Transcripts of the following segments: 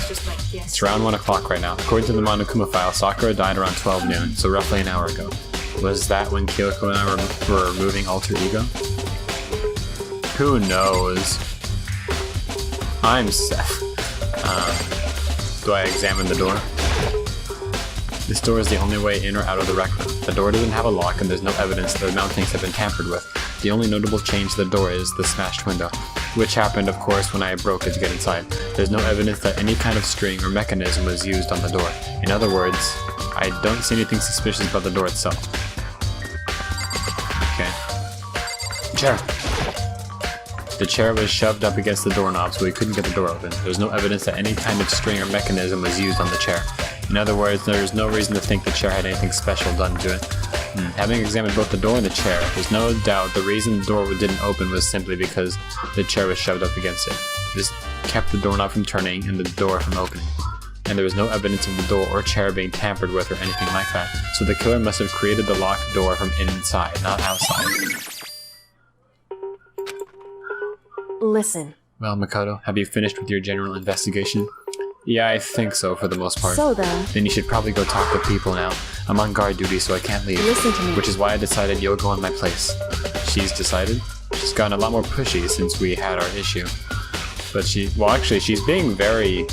just my guess. It's around 1 o'clock right now. According to the Monokuma file, Sakura died around 12 noon, so roughly an hour ago. Was that when Kyoko and I were removing alter ego? Who knows? I'm Seth. Do I examine the door? This door is the only way in or out of the rec room. The door doesn't have a lock and there's no evidence that the mountings have been tampered with. The only notable change to the door is the smashed window, which happened, of course, when I broke it to get inside. There's no evidence that any kind of string or mechanism was used on the door. In other words, I don't see anything suspicious about the door itself. Okay. Chair! The chair was shoved up against the doorknob so we couldn't get the door open. There's no evidence that any kind of string or mechanism was used on the chair. In other words, there's no reason to think the chair had anything special done to it. Having examined both the door and the chair, there's no doubt the reason the door didn't open was simply because the chair was shoved up against it. This kept the doorknob from turning and the door from opening. And there was no evidence of the door or chair being tampered with or anything like that, so the killer must have created the locked door from inside, not outside. Listen. Well, Makoto, have you finished with your general investigation? Yeah, I think so for the most part. So then you should probably go talk to people now. I'm on guard duty, so I can't leave. Listen to me. Which is why I decided you'll go in my place. She's decided? She's gotten a lot more pushy since we had our issue. But she's being very,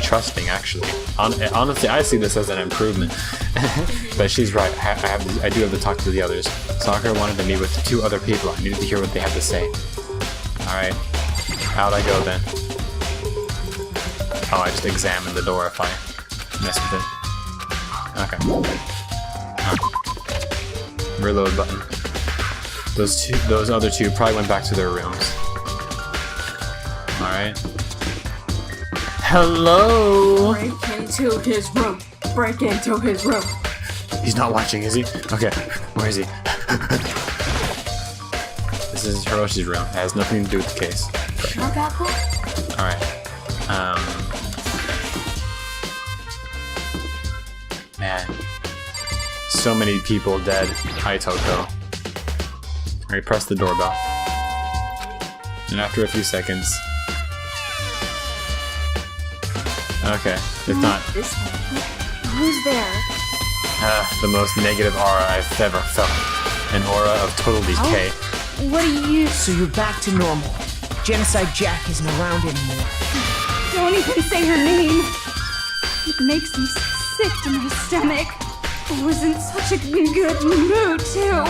trusting, actually. Honestly, I see this as an improvement. But she's right. I do have to talk to the others. Sakura wanted to meet with 2 other people. I needed to hear what they had to say. Alright. How'd I go then? Oh, I just examined the door if I mess with it. Okay. Reload button. Those other 2 probably went back to their rooms. Alright. Hello! Break into his room. Break into his room. He's not watching, is he? Okay, where is he? This is Hiroshi's room. It has nothing to do with the case. Sure about that? Alright. Man. So many people dead. Hi, Toko. Alright, press the doorbell. And after a few seconds... Okay, if not... Who's there? The most negative aura I've ever felt. An aura of total decay. What are you... So you're back to normal. Genocide Jack isn't around anymore. Don't even say her name. It makes me sick to my stomach. I was in such a good mood, too.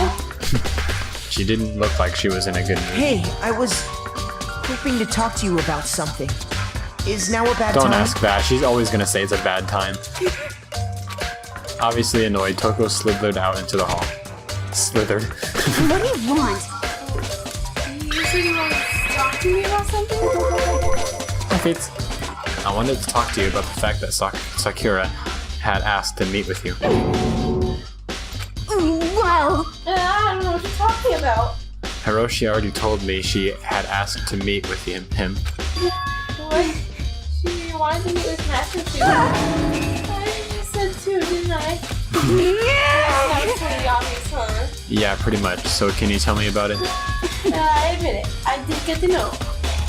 She didn't look like she was in a good mood. Hey, I was hoping to talk to you about something. Is now a bad time? Don't ask that. She's always gonna say it's a bad time. Obviously annoyed, Toko slithered out into the hall. Slithered. What do you want? You said you wanted to talk to me about something? Hi, Fates. I wanted to talk to you about the fact that Sakura had asked to meet with you. Well, I don't know what you're talking about. Hiroshi already told me she had asked to meet with him. What? She wanted to meet with Master too. I said 2, didn't I? That was pretty obvious, huh? Yeah, pretty much. So can you tell me about it? I admit it. I did get to know.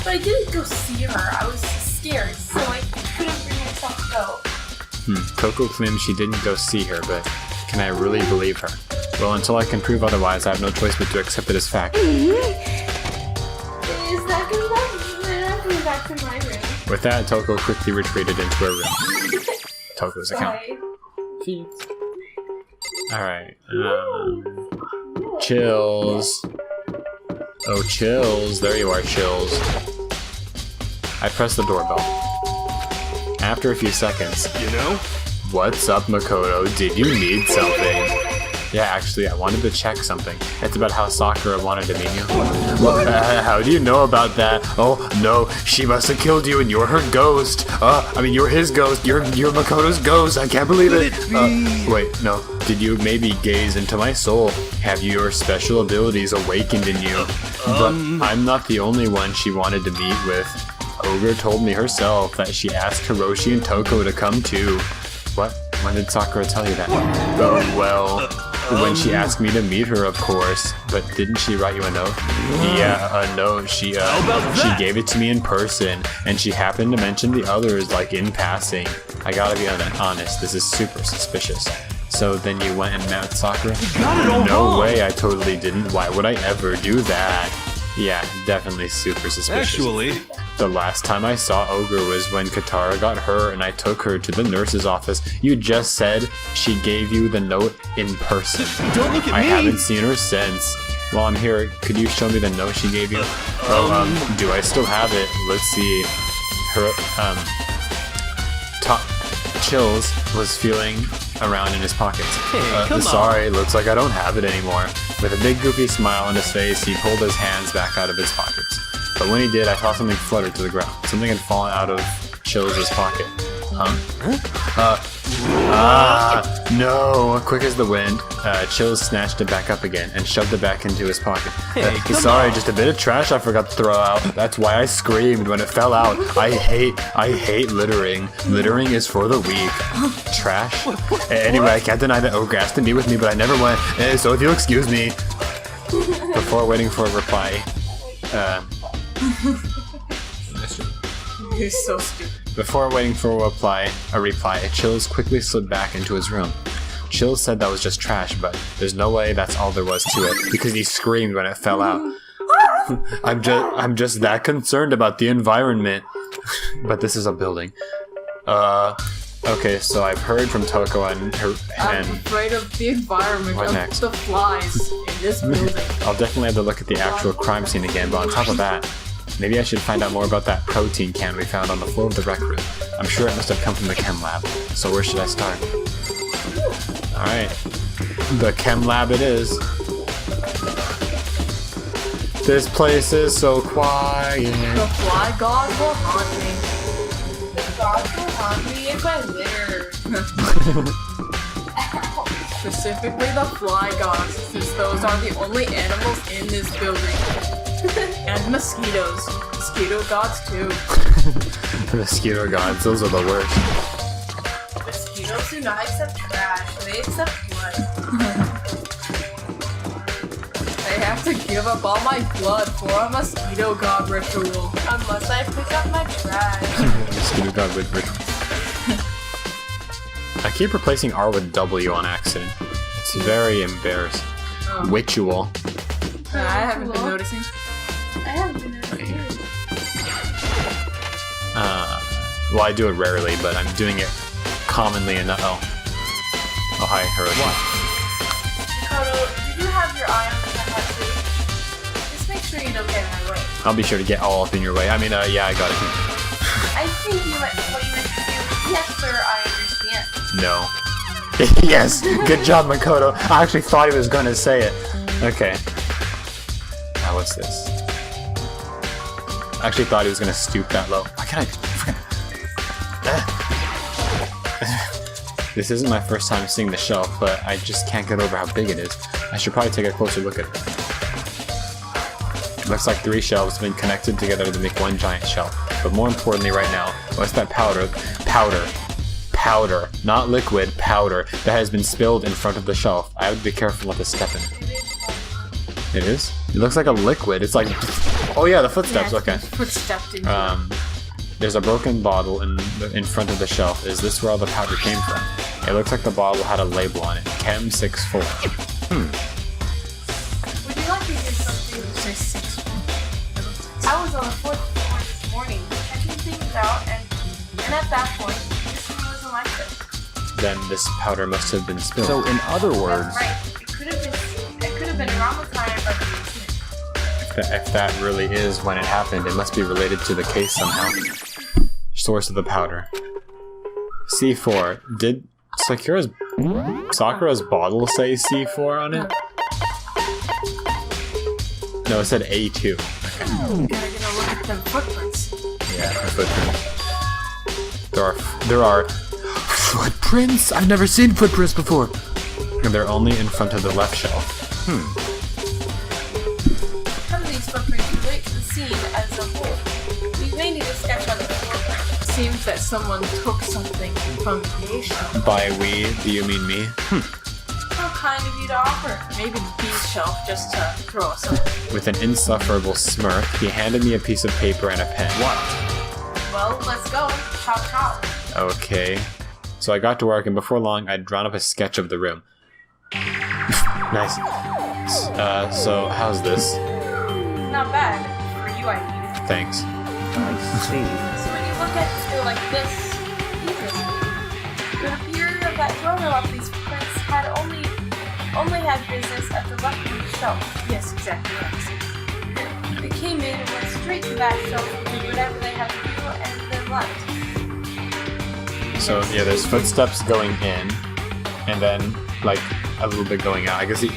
But I didn't go see her. I was scared, so I couldn't bring myself to go. Toko claims she didn't go see her, but can I really believe her? Well, until I can prove otherwise, I have no choice but to accept it as fact. Is that good enough? Then I'm going back to my room. With that, Toko quickly retreated into her room. Toko's account. Bye. Alright, Chills. Oh, Chills. There you are, Chills. I pressed the doorbell. After a few seconds, what's up, Makoto? Did you need something? Yeah, actually, I wanted to check something. It's about how Sakura wanted to meet you. How do you know about that? Oh, no, she must have killed you and you're her ghost. You're his ghost. You're Makoto's ghost. I can't believe it. Wait, no. Did you maybe gaze into my soul? Have your special abilities awakened in you? But I'm not the only one she wanted to meet with. Ogre told me herself that she asked Hiroshi and Toko to come too. What? When did Sakura tell you that? Oh, well... When she asked me to meet her, of course. But didn't she write you a note? Yeah, a note. She gave it to me in person, and she happened to mention the others, like, in passing. I gotta be honest, this is super suspicious. So then you went and met Sakura? No way, I totally didn't. Why would I ever do that? Yeah, definitely super suspicious. Actually, the last time I saw Ogre was when Katara got hurt and I took her to the nurse's office. You just said she gave you the note in person. don't look at I me. haven't seen her since. While I'm here, could you show me the note she gave you? Do I still have it? Let's see. Her, Chills was feeling around in his pockets. Hey, come sorry, looks like I don't have it anymore. With a big goofy smile on his face, he pulled his hands back out of his pockets. But when he did, I saw something flutter to the ground. Something had fallen out of Chills' pocket. No! Quick as the wind, Chills snatched it back up again and shoved it back into his pocket. Sorry, just a bit of trash I forgot to throw out. That's why I screamed when it fell out. I hate littering. Littering is for the weak. Trash? Anyway, I can't deny that Ogre asked to meet with me, but I never went. So if you'll excuse me. Before waiting for a reply, You're so stupid. Before waiting for a reply, Chills quickly slid back into his room. Chills said that was just trash, but there's no way that's all there was to it, because he screamed when it fell out. I'm just that concerned about the environment. But this is a building. Okay, so I've heard from Toko and I'm afraid of the environment, What of next? the flies in this building. I'll definitely have to look at the actual crime scene again, but on top of that, maybe I should find out more about that protein can we found on the floor of the rec room. I'm sure it must have come from the chem lab. So where should I start? Alright. The chem lab it is. This place is so quiet. The fly god will haunt me. The gods will haunt me if I litter. Specifically the fly gods, since those are the only animals in this building. And mosquitoes. Mosquito gods too. Mosquito gods, those are the worst. Mosquitoes do not accept trash. They accept blood. I have to give up all my blood for a mosquito god ritual. Unless I pick up my trash. Mosquito god with ritual. I keep replacing R with W on accident. It's very embarrassing. Oh. Ritual. I haven't been noticing. I haven't been noticing. Well, I do it rarely, but I'm doing it commonly enough. Oh, hi, Hiroshi. Koto, did you have your eye on the tattoo? Just make sure you don't get in my way. I'll be sure to get all up in your way. I mean, yeah, I got it. I think you meant what you meant to do. Yes, sir, I understand. No. Yes, good job, Makoto. I actually thought he was going to say it. Okay. Now, what's this? I actually thought he was going to stoop that low. Why can't I... This isn't my first time seeing the shelf, but I just can't get over how big it is. I should probably take a closer look at it. It looks like 3 shelves have been connected together to make one giant shelf. But more importantly right now, what's that powder, not liquid, powder, that has been spilled in front of the shelf? I would be careful not to step in it. It is? It looks like a liquid. It's like... Oh yeah, the footsteps, okay. Footstepped into There's a broken bottle in front of the shelf. Is this where all the powder came from? It looks like the bottle had a label on it. Chem 64. Would you like to hear something? I was on the 4th floor this morning, checking things out, and at that point, this room wasn't like this. Then this powder must have been spilled. So in other words, That's right. It could have been around the time of the incident. If that really is when it happened, it must be related to the case somehow. Source of the powder. C4. Did Sakura's bottle say C4 on it? No, it said A2. Gotta get a look at them footprints. Yeah, the footprints. There are footprints? I've never seen footprints before. And they're only in front of the left shelf. How do these footprints relate to the scene as a whole? We may need a sketch on the floor. Seems that someone took something from the shelf. By we, do you mean me? How kind of you to offer. Maybe the B shelf just to throw us away. With an insufferable smirk, he handed me a piece of paper and a pen. What? Well, let's go. Chop chop. Okay. So I got to work, and before long, I'd drawn up a sketch of the room. Nice. So how's this? Not bad. For you, I mean. Thanks. I see. So when you look at it like this, it would appear that whoever left these prints had only had business at the left of the shelf. Yes, exactly right. They came in and went straight to that shelf and did whatever they had to do and then left. So yeah, there's footsteps going in, and then like a little bit going out. I guess okay.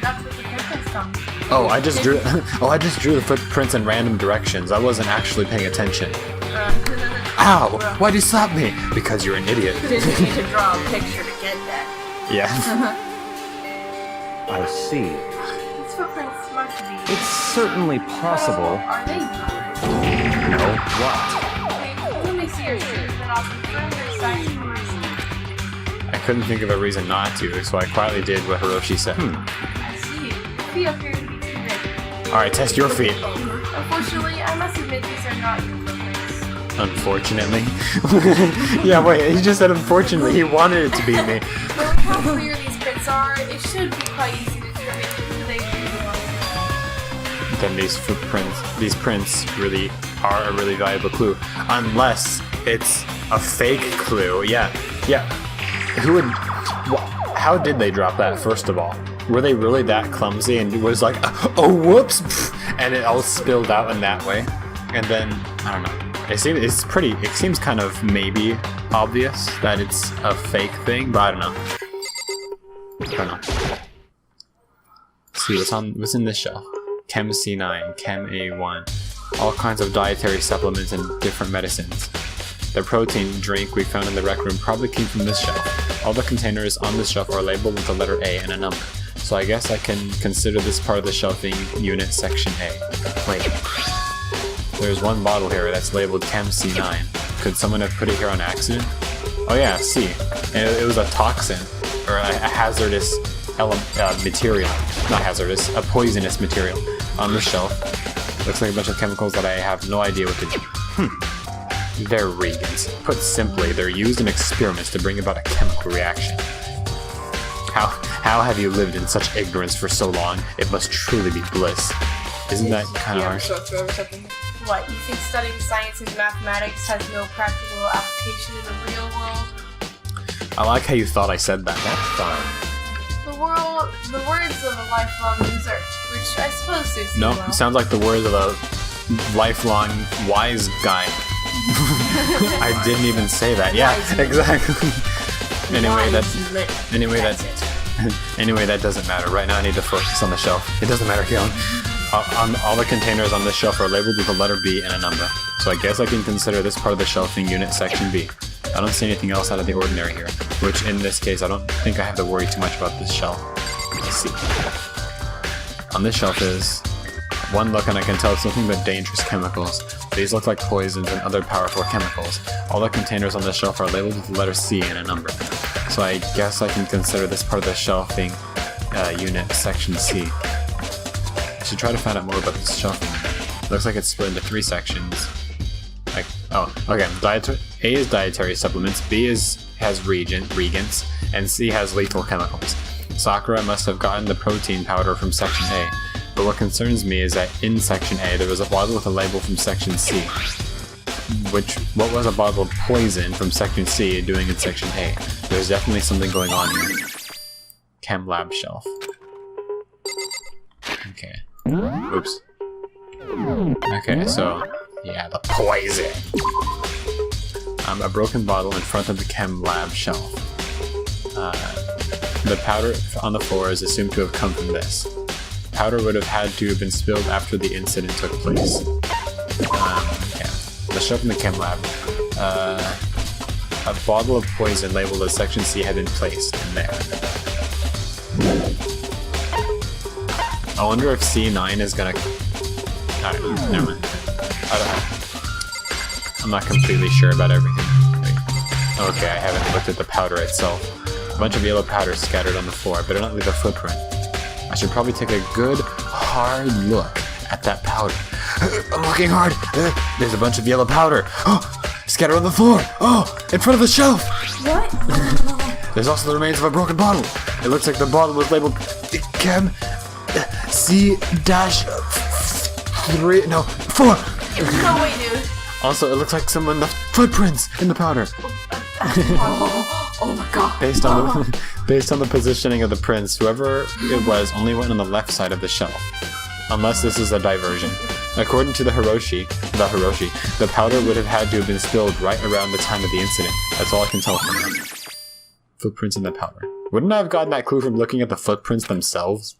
That's what the footprints come. Oh, I just drew. I just drew the footprints in random directions. I wasn't actually paying attention. Ow! Why'd you slap me? Because you're an idiot. Didn't need to draw a picture to get that. Yeah. I see. These footprints must be. It's certainly possible. Are they not? No, what? Okay, let me see your shoes, then I'll confirm their size and reason. I couldn't think of a reason not to, so I quietly did what Hiroshi said. I see. Your feet appear to be too big. Alright, test your feet. Unfortunately, I must admit these are not your footprints. Unfortunately. Yeah, wait, he just said unfortunately. He wanted it to be me. Knowing how clear these prints are, it should be quite easy to determine who they really are. Then these prints really are a really valuable clue. Unless it's a fake clue. Yeah. Who would... How did they drop that, first of all? Were they really that clumsy and it was like, oh, whoops, and it all spilled out in that way? And then, I don't know. It seems kind of maybe obvious that it's a fake thing, but I don't know. Let's see, what's in this shelf? Chem C9, Chem A1, all kinds of dietary supplements and different medicines. The protein drink we found in the rec room probably came from this shelf. All the containers on this shelf are labeled with the letter A and a number. So I guess I can consider this part of the shelving unit section A. Wait. There's one bottle here that's labeled Chem C9. Could someone have put it here on accident? Oh yeah, C. And it was a toxin, or a hazardous material. Not hazardous, a poisonous material on the shelf. Looks like a bunch of chemicals that I have no idea what to do. They're reagents. Put simply, they're used in experiments to bring about a chemical reaction. How have you lived in such ignorance for so long? It must truly be bliss. Isn't that kind of harsh? What, you think studying science and mathematics has no practical application in the real world? I like how you thought I said that. That's fine. The words of a lifelong research, which I suppose suits you No, well. it sounds like the words of a lifelong wise guy. I didn't even say that. Yeah, exactly. Anyway, that doesn't matter. Right now I need to focus on the shelf. It doesn't matter, Keon. All the containers on this shelf are labeled with a letter B and a number. So I guess I can consider this part of the shelving unit section B. I don't see anything else out of the ordinary here, which in this case I don't think I have to worry too much about this shelf. Let's see. On this shelf is one look and I can tell it's nothing but dangerous chemicals. These look like poisons and other powerful chemicals. All the containers on the shelf are labeled with the letter C and a number. So I guess I can consider this part of the shelving unit section C. I should try to find out more about this shelving. Looks like it's split into 3 sections. Okay. A is dietary supplements, B has reagents, and C has lethal chemicals. Sakura must have gotten the protein powder from section A, but what concerns me is that in section A there was a bottle with a label from section C. What was a bottle of poison from section C doing in section A? There's definitely something going on here. Chem lab shelf. Okay. Oops. Okay, so yeah, the poison. A broken bottle in front of the chem lab shelf. The powder on the floor is assumed to have come from this. Powder would have had to have been spilled after the incident took place. Okay. The shelf in the chem lab. A bottle of poison labeled as section C had been placed in there. I wonder if C9 is gonna... never mind. I'm not completely sure about everything. Wait. Okay, I haven't looked at the powder itself. bunch of yellow powder scattered on the floor, better not leave a footprint. I should probably take a good, hard look at that powder. I'm looking hard. There's a bunch of yellow powder. Oh, scattered on the floor. Oh, in front of the shelf. What? There's also the remains of a broken bottle. It looks like the bottle was labeled Chem C-3, no, 4. No way, dude. Also, it looks like someone left footprints in the powder. Oh my god. Based on the positioning of the prints, whoever it was only went on the left side of the shelf. Unless this is a diversion. According to the Hiroshi, the powder would have had to have been spilled right around the time of the incident. That's all I can tell from now. Footprints in the powder. Wouldn't I have gotten that clue from looking at the footprints themselves?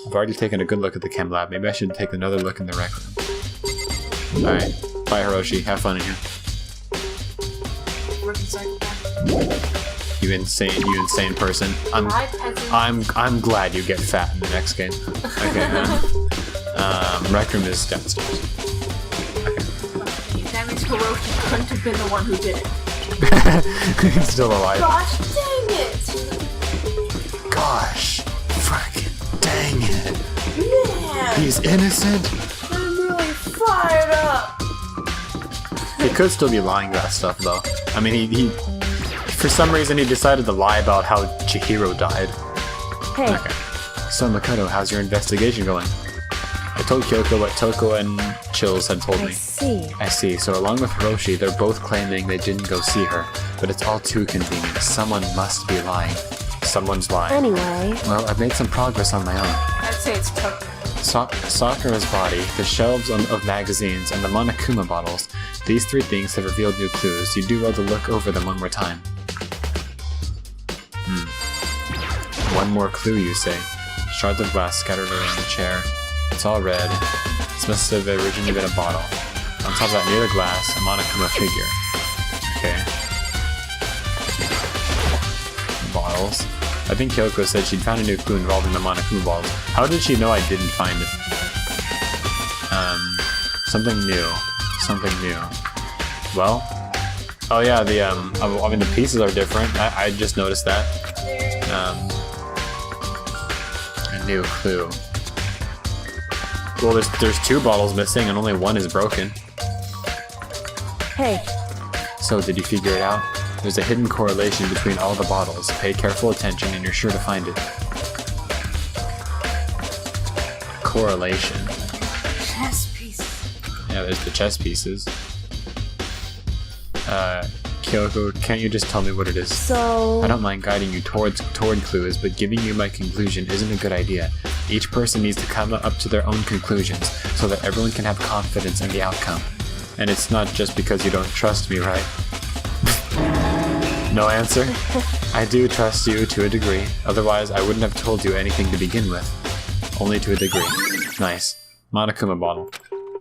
I've already taken a good look at the chem lab. Maybe I should take another look in the rec room. Alright. Bye, Hiroshi. Have fun in here. You insane person. I'm glad you get fat in the next game. Okay, rec room is downstairs. Okay. That means Hiroshi couldn't have been the one who did it. He's still alive. Gosh dang it! Gosh. Frickin' dang it. Man! He's innocent? I'm really fired up! He could still be lying about stuff, though. I mean, he for some reason, he decided to lie about how Chihiro died. Hey. Okay. So, Makoto, how's your investigation going? I told Kyoko what Toko and Chills had told me. I see. So along with Hiroshi, they're both claiming they didn't go see her. But it's all too convenient. Someone must be lying. Someone's lying. Anyway. Well, I've made some progress on my own. I'd say it's Toko. Sakura's body, the shelves of magazines, and the Monokuma bottles. These 3 things have revealed new clues. You do well to look over them one more time. One more clue, you say. Shards of glass scattered around the chair. It's all red. This must have originally been a bottle. On top of that, near the glass, a Monokuma figure. Okay. Bottles. I think Kyoko said she'd found a new clue involving the Monokuma bottles. How did she know I didn't find it? Something new. Something new. Well, oh yeah, the I mean the pieces are different. I just noticed that. A new clue. Well, there's 2 bottles missing and only 1 is broken. Hey. So, did you figure it out? There's a hidden correlation between all the bottles. Pay careful attention and you're sure to find it. Correlation. Chess piece. Yeah, there's the chess pieces. Kyoko, can't you just tell me what it is? So... I don't mind guiding you toward clues, but giving you my conclusion isn't a good idea. Each person needs to come up to their own conclusions, so that everyone can have confidence in the outcome. And it's not just because you don't trust me, right? No answer? I do trust you to a degree, otherwise I wouldn't have told you anything to begin with. Only to a degree. Nice. Monokuma bottle.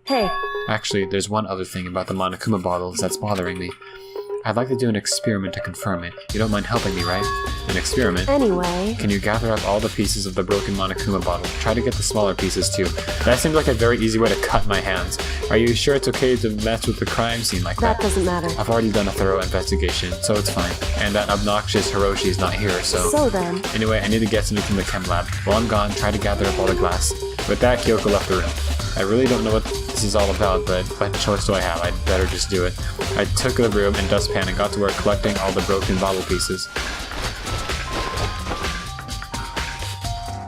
Hey. Actually, there's one other thing about the Monokuma bottles that's bothering me. I'd like to do an experiment to confirm it. You don't mind helping me, right? An experiment? Anyway... Can you gather up all the pieces of the broken Monokuma bottle? Try to get the smaller pieces too. That seems like a very easy way to cut my hands. Are you sure it's okay to mess with the crime scene like that? That doesn't matter. I've already done a thorough investigation, so it's fine. And that obnoxious Hiroshi's not here, so... So then... Anyway, I need to get something from the chem lab. While I'm gone, try to gather up all the glass. With that, Kyoko left the room. I really don't know what this is all about, but what choice do I have? I'd better just do it. I took the broom and dustpan and got to work collecting all the broken bottle pieces.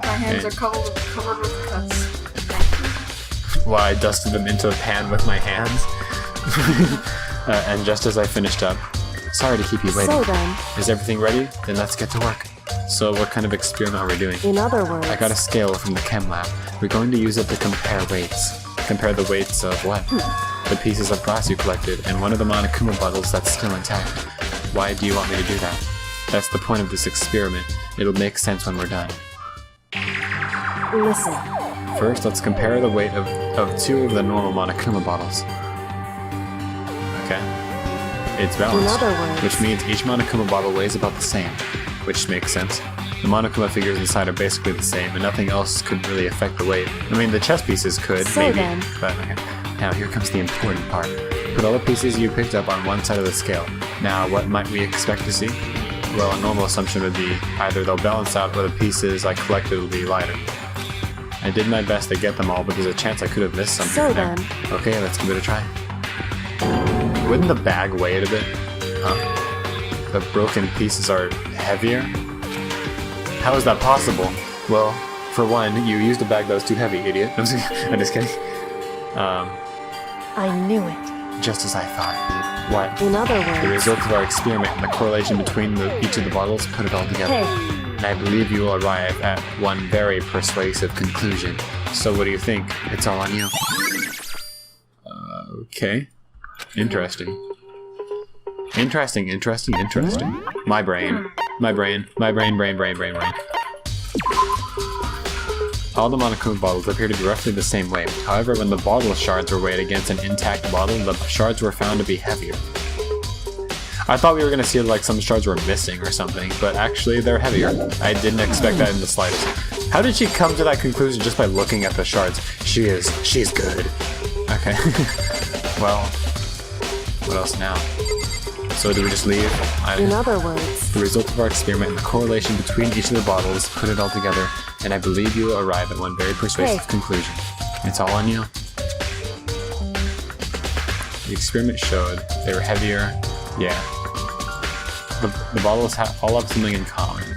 My hands are covered with cuts. While I dusted them into a pan with my hands. And just as I finished up, sorry to keep you waiting. So then... Is everything ready? Then let's get to work. So what kind of experiment are we doing? In other words... I got a scale from the chem lab. We're going to use it to compare weights. Compare the weights of what? The pieces of glass you collected, and one of the Monokuma bottles that's still intact. Why do you want me to do that? That's the point of this experiment. It'll make sense when we're done. Listen. First, let's compare the weight of 2 of the normal Monokuma bottles. Okay. It's balanced. In other words... Which means each Monokuma bottle weighs about the same. Which makes sense. The Monokuma figures inside are basically the same, and nothing else could really affect the weight. I mean, the chess pieces could, So maybe. then. But, okay. Now, here comes the important part. Put all the pieces you picked up on one side of the scale. Now, what might we expect to see? well, a normal assumption would be either they'll balance out or the pieces I collected will be lighter. I did my best to get them all, but there's a chance I could have missed something in there. Okay, let's give it a try. Wouldn't the bag weigh it a bit? Huh? The broken pieces are heavier? How is that possible? Well, for one, you used a bag that was too heavy, idiot. I'm just kidding. I knew it. Just as I thought. What? In other words... The result of our experiment and the correlation between each of the bottles put it all together. Hey. And I believe you will arrive at one very persuasive conclusion. So what do you think? It's all on you. Okay. Interesting. Interesting. My brain. Brain. All the Monokuma bottles appear to be roughly the same weight. However, when the bottle shards were weighed against an intact bottle, the shards were found to be heavier. I thought we were going to see like some shards were missing or something, but actually they're heavier. I didn't expect that in the slightest. How did she come to that conclusion just by looking at the shards? She's good. Okay. Well, what else now? So do we just leave? In other words... The result of our experiment and the correlation between each of the bottles put it all together, and I believe you will arrive at one very persuasive conclusion. It's all on you. The experiment showed they were heavier. Yeah. The bottles all have something in common.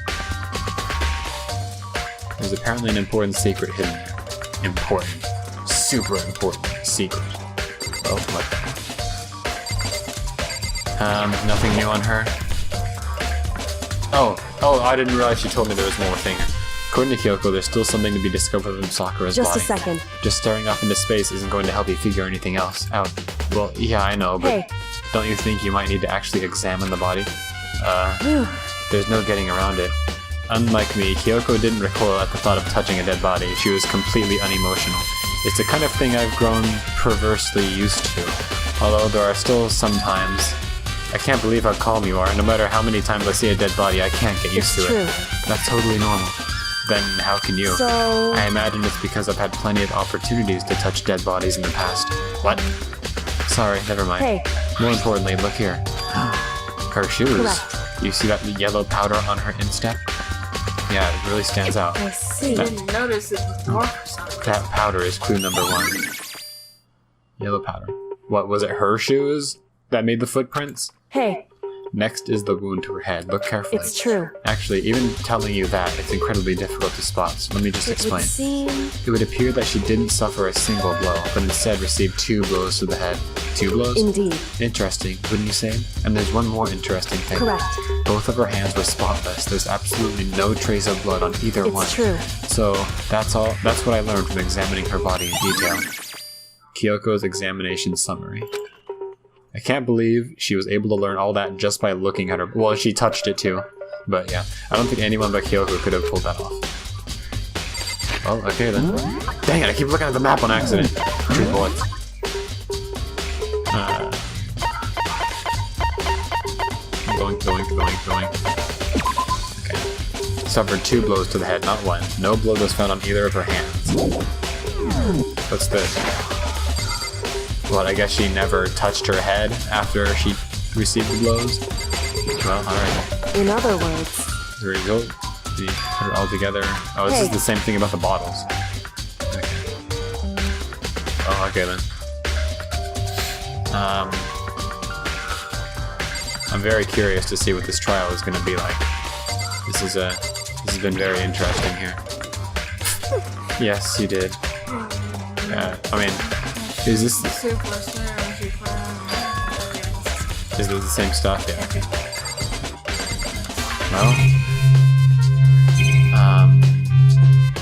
There's apparently an important secret hidden there. Important. Super important secret. Oh, what? Nothing new on her. Oh, I didn't realize she told me there was one more thing. According to Kyoko, there's still something to be discovered in Sakura's body. Just a second. Just staring off into space isn't going to help you figure anything else out. Well, yeah, I know, but don't you think you might need to actually examine the body? There's no getting around it. Unlike me, Kyoko didn't recoil at the thought of touching a dead body. She was completely unemotional. It's the kind of thing I've grown perversely used to. Although there are still some times... I can't believe how calm you are. No matter how many times I see a dead body, I can't get used to it. That's totally normal. Then how can you? So... I imagine it's because I've had plenty of opportunities to touch dead bodies in the past. What? Sorry, never mind. Hey. More importantly, look here. Her shoes. Correct. You see that yellow powder on her instep? Yeah, it really stands out. I see. I didn't notice it before for some reason. That powder is clue number 1. Yellow powder. What, was it her shoes that made the footprints? Hey. Next is the wound to her head. Look carefully. It's true. Actually, even telling you that, it's incredibly difficult to spot, so let me just explain. Would seem... It would appear that she didn't suffer a single blow, but instead received 2 blows to the head. 2 blows? Indeed. Interesting, wouldn't you say? And there's one more interesting thing. Correct. Both of her hands were spotless. There's absolutely no trace of blood on either one. It's true. So, that's all. That's what I learned from examining her body in detail. Kyoko's examination summary. I can't believe she was able to learn all that just by looking at her. Well, she touched it too. But yeah, I don't think anyone but Kyoko could have pulled that off. Oh, okay then. Dang it, I keep looking at the map on accident. 2 bullets. Going. Okay. Suffered 2 blows to the head, not 1. No blood was found on either of her hands. What's this? What, I guess she never touched her head after she received the blows? Well, alright. In other words... The result, we put it all together. Oh, this is the same thing about the bottles. Okay. Oh, okay then. I'm very curious to see what this trial is going to be like. This has been very interesting here. Yes, you did. I mean... Is this the same stuff? Yeah. Okay. Well,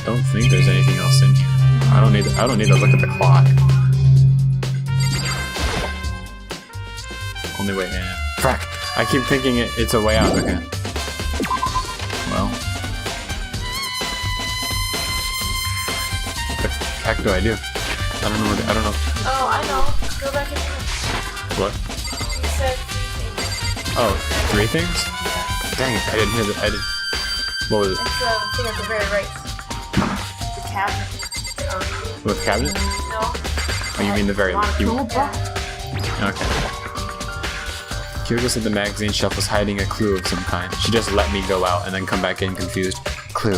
don't think there's anything else in here. I don't need to look at the clock. Only way in. Frack! I keep thinking it's a way out. Okay. Well, what the heck do I do? I don't know. Oh, I know. Go back and look. What? You said 3 things. Oh, 3 things? Yeah. Dang it, I didn't hear that. What was it? It's the thing at the very right. The cabinet. What, the cabinet? No. Oh, you mean the very... Yeah. Okay. Kyoko said the magazine shelf was hiding a clue of some kind. She just let me go out and then come back in confused. Clue.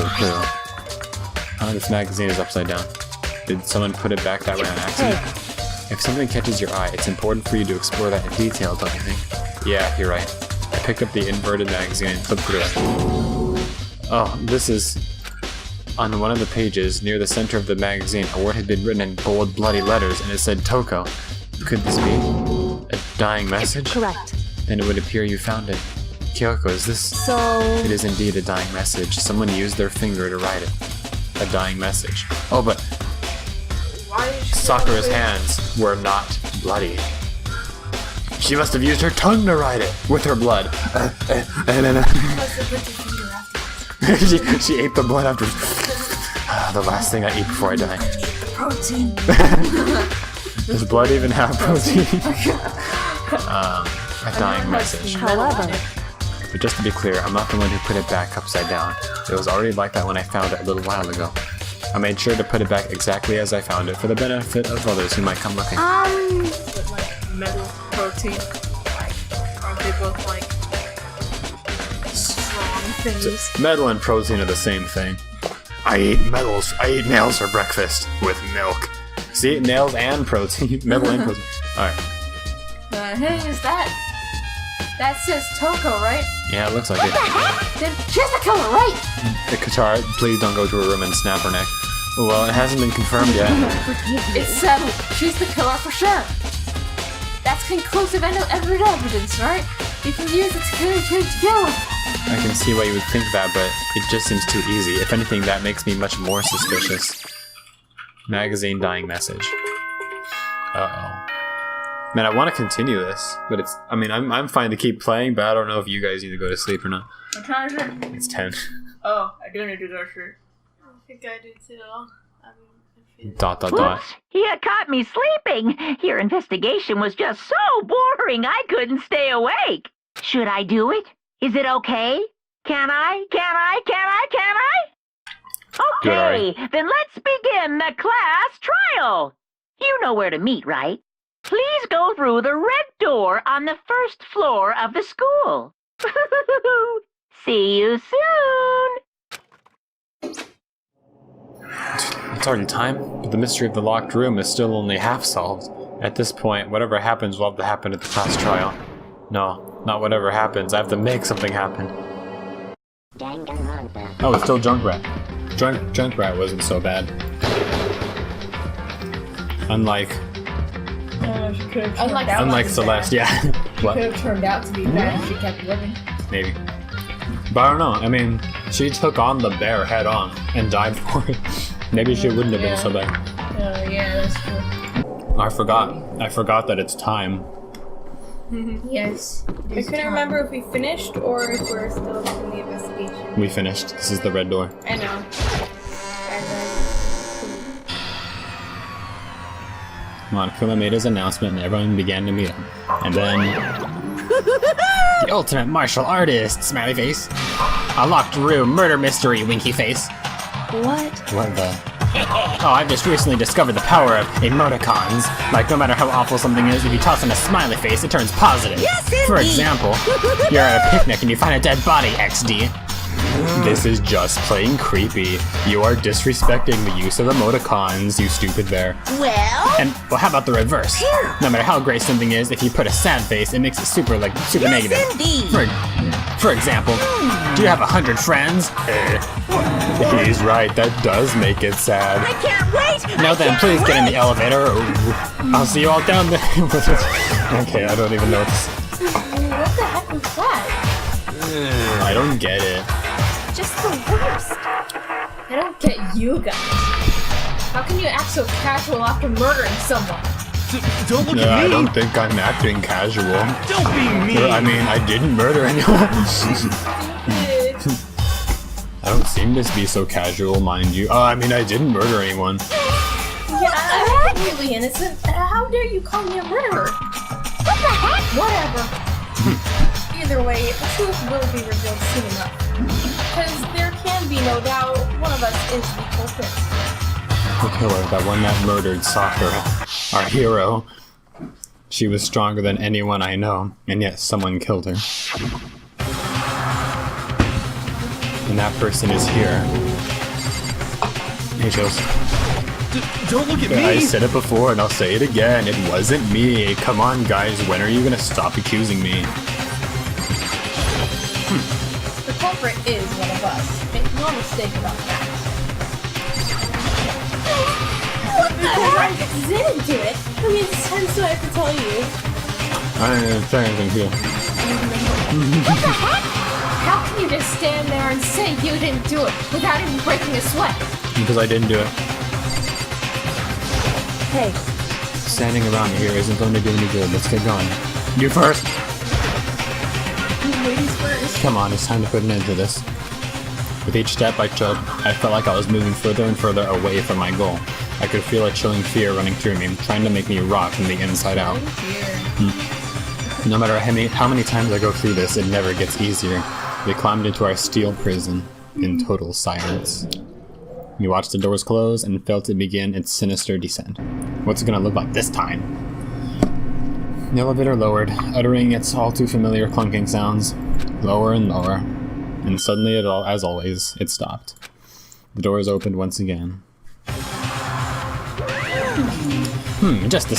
Oh, this magazine is upside down. Did someone put it back that way on accident? If something catches your eye, it's important for you to explore that in detail, don't you think? Yeah, you're right. I picked up the inverted magazine and flipped through it. Oh, this is... On one of the pages, near the center of the magazine, a word had been written in bold, bloody letters, and it said Toko. Could this be a dying message? Correct. Then it would appear you found it. Kyoko, is this... So... It is indeed a dying message. Someone used their finger to write it. A dying message. Oh, but... Why did she Sakura's hands were not bloody. She must have used her tongue to write it with her blood. she ate the blood after. The last thing I eat before I die. Protein. Does blood even have protein? A dying message. However, But just to be clear, I'm not the one who put it back upside down. It was already like that when I found it a little while ago. I made sure to put it back exactly as I found it for the benefit of others who might come looking. But like metal, protein, like aren't they both like strong things? Metal and protein are the same thing. I eat nails for breakfast with milk. See, nails and protein. Metal and protein. Alright. Hey, is that says Toko, right? Yeah, it looks like it. Then she's the killer, right? The Katara, please don't go to her room and snap her neck. Well, it hasn't been confirmed yet. It's settled. She's the killer for sure. That's conclusive evidence, right? You can use it to kill him. I can see why you would think that, but it just seems too easy. If anything, that makes me much more suspicious. Magazine dying message. Uh-oh. Man, I want to continue this, but it's... I mean, I'm fine to keep playing, but I don't know if you guys need to go to sleep or not. What time is it? It's 10. Oh, I didn't do that shit. I think I did too. Dot. Whoops, you caught me sleeping. Your investigation was just so boring I couldn't stay awake. Should I do it? Is it okay? Can I? Okay, then let's begin the class trial. You know where to meet, right? Please go through the red door on the first floor of the school. See you soon. It's already time, but the mystery of the locked room is still only half solved. At this point, whatever happens will have to happen at the class trial. No, not whatever happens. I have to make something happen. Oh, it's still Junkrat. Junkrat wasn't so bad. Unlike Celeste, yeah. What? Could have turned out to be bad if she kept living. Maybe. But I don't know. I mean, she took on the bear head on and died for it. Maybe she wouldn't have been so bad. Yeah, that's true. I forgot that it's time. Yes. I couldn't remember if we finished or if we're still doing the investigation. We finished. This is the red door. I know. Monokuma made his announcement and everyone began to meet him. And then... The ultimate martial artist, smiley face. A locked room murder mystery, winky face. What the... Oh, I've just recently discovered the power of emoticons. Like, no matter how awful something is, if you toss in a smiley face, it turns positive. Yes, indeed. For example, you're at a picnic and you find a dead body, XD. This is just plain creepy. You are disrespecting the use of emoticons, you stupid bear. Well? And, well, how about the reverse? No matter how great something is, if you put a sad face, it makes it super negative. Indeed. For example, do you have 100 friends? He's right, that does make it sad. I can't wait! Now then, please get in the elevator. I'll see you all down there. Okay, I don't even know what to say. What the heck was that? I don't get it. Just the worst. I don't get you guys. How can you act so casual after murdering someone? Don't look No, at me! I don't think I'm acting casual. Don't be mean! I mean, I didn't murder anyone. I don't seem to be so casual, mind you. I mean, I didn't murder anyone. Yeah, I'm really innocent. How dare you call me a murderer? What the heck? Whatever. Either way, the truth will be revealed soon enough. Because there can be no doubt one of us is the culprit. The killer, that one that murdered Sakura, our hero. She was stronger than anyone I know, and yet someone killed her. And that person is here. Hey, Chills. Don't look at me! I said it before and I'll say it again. It wasn't me. Come on, guys. When are you gonna stop accusing me? The culprit is one of us. Make no mistake about that. What the heck? They didn't do it. I mean, since I have to tell you. I didn't say anything to you. What the heck? How can you just stand there and say you didn't do it without even breaking a sweat? Because I didn't do it. Hey, Standing around here isn't going to do any good. Let's get going. You first! Ladies first. Come on, it's time to put an end to this. With each step I took, I felt like I was moving further and further away from my goal. I could feel a chilling fear running through me, trying to make me rot from the inside out. No matter how many times I go through this, it never gets easier. We climbed into our steel prison in total silence. We watched the doors close and felt it begin its sinister descent. What's it gonna look like this time? The elevator lowered, uttering its all too familiar clunking sounds. Lower and lower. And suddenly, as always, it stopped. The doors opened once again. Just the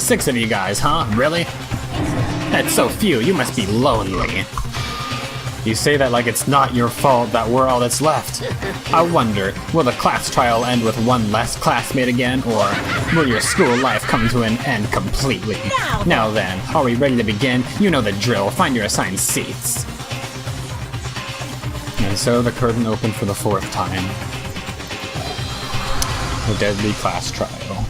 six of you guys, huh? Really? That's so few, you must be lonely. You say that like it's not your fault that we're all that's left. I wonder, will the class trial end with one less classmate again, or will your school life come to an end completely? Now then, are we ready to begin? You know the drill, find your assigned seats. And so the curtain opened for the 4th time. The deadly class trial.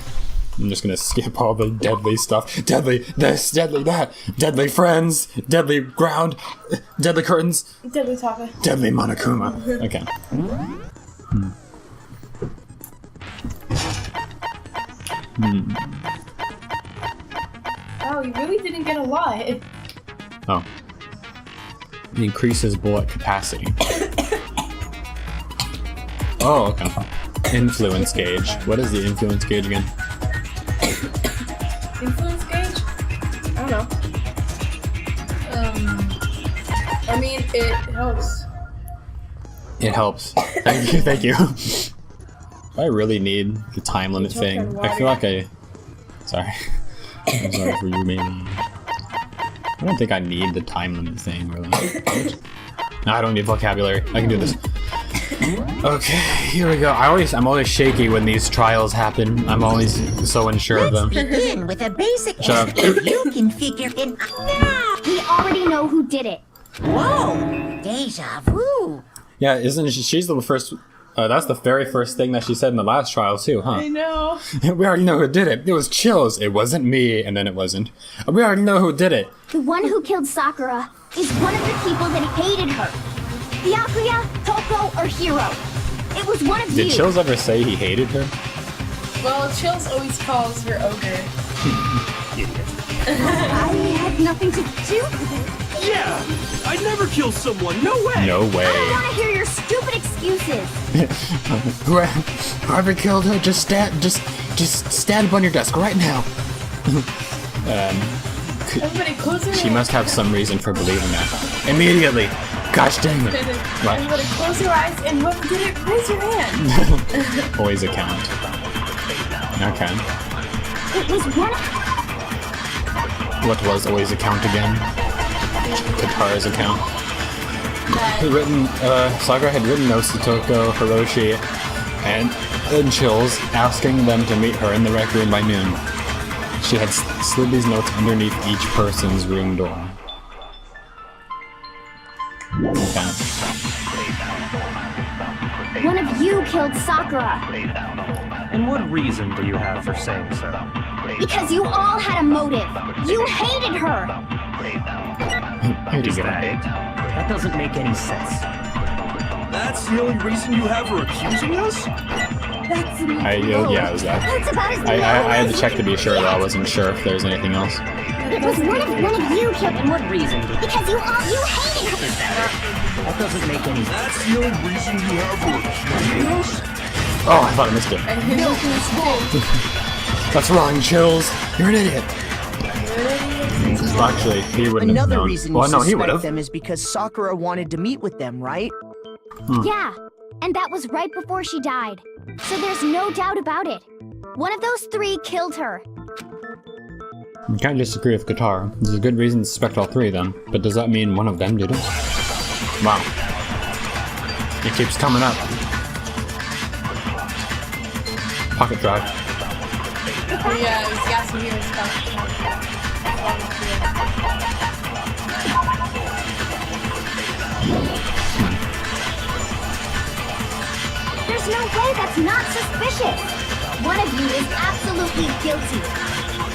I'm just gonna skip all the deadly stuff. Deadly this, deadly that. Deadly friends, deadly ground, deadly curtains. Deadly Taka. Deadly Monokuma. Okay. Wow, you really didn't get a lot. Oh. It increases bullet capacity. Oh, okay. Influence gauge. What is the influence gauge again? Influence gauge? I don't know. I mean, it helps. It helps. Thank you. I really need the time limit thing. I feel like Sorry. I'm sorry for you, maybe. I don't think I need the time limit thing, really. No, I don't need vocabulary. I can do this. Okay, here we go. I'm always shaky when these trials happen. I'm always so unsure of them. Begin with a basic Shut up. you can figure it out. We already know who did it. Whoa! Deja vu. Yeah, isn't she's the first? That's the very first thing that she said in the last trial too, huh? I know. We already know who did it. It was Chills. It wasn't me, and then it wasn't. We already know who did it. The one who killed Sakura is one of the people that hated her. Byakuya, Toko, or Hiro. It was one of you. Did Chills ever say he hated her? Well, Chills always calls her ogre. I had nothing to do with it. Yeah! I'd never kill someone, no way! No way. I don't want to hear your stupid excuses. Whoever killed her, just stand up on your desk right now. Everybody close their She eyes. must have some reason for believing that. Immediately. Gosh dang it. What? Everybody close your eyes and whoever did it, raise your hand. Always a count. Okay. It was one of... What was always a count again? Katara's account. Sakura had written notes to Toko, Hiroshi, and Chills, asking them to meet her in the rec room by noon. She had slid these notes underneath each person's room door. Okay. One of you killed Sakura. And what reason do you have for saying so? Because you all had a motive. You hated her. Here you go. That doesn't make any sense. That's the only reason you have for accusing us? That's Yeah, it was that. That's about as I had to check to be sure, though. I wasn't sure if there was anything else. It was one of you killed And what reason do because you hated her. that doesn't make any sense? That's the only reason you have for accusing us? Oh, I thought I missed it. And who knows who's who? That's wrong, Chills. You're an idiot. Actually, he wouldn't have Another known. reason you Well, no, he suspect would have. them is because Sakura wanted to meet with them, right? Yeah, and that was right before she died. So there's no doubt about it. One of those three killed her. You can't disagree with Guitar. There's a good reason to suspect all three of them, but does that mean one of them did it? Wow. It keeps coming up. Pocket drive. Oh yeah, he's got some weird stuff. There's no way that's not suspicious. One of you is absolutely guilty.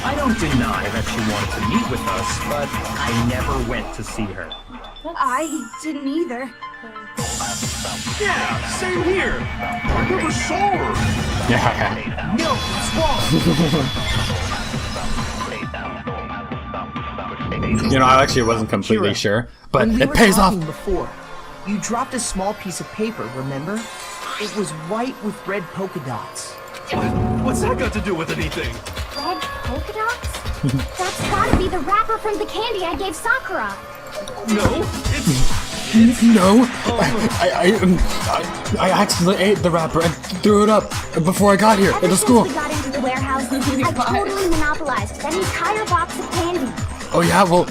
I don't deny that she wanted to meet with us, but I never went to see her. I didn't either. Yeah, same here. I never saw her. Yeah. No, it's wrong. You know, I actually wasn't completely Kira, sure, but when we it were pays off. talking before, you dropped a small piece of paper, remember? It was white with red polka dots. What's that got to do with anything? Red polka dots? That's gotta be the wrapper from the candy I gave Sakura. No, No, I accidentally ate the wrapper and threw it up before I got here at the school. Ever since we got into the warehouse, I totally monopolized that entire box of candy. Oh yeah, well,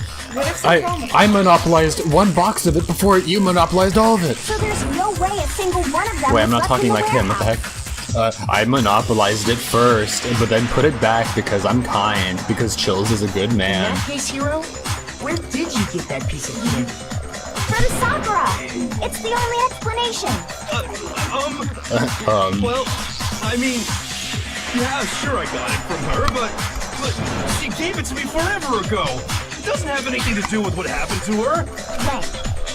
I monopolized one box of it before you monopolized all of it. So there's no way a single one of them Wait, was I'm not left talking in the like him, what the warehouse. heck? I monopolized it first, but then put it back because I'm kind, because Chills is a good In man. that case, Hero, where did you get that piece of candy? From Sakura! It's the only explanation. well, I mean, yeah, sure I got it from her, but she gave it to me forever ago. It doesn't have anything to do with what happened to her.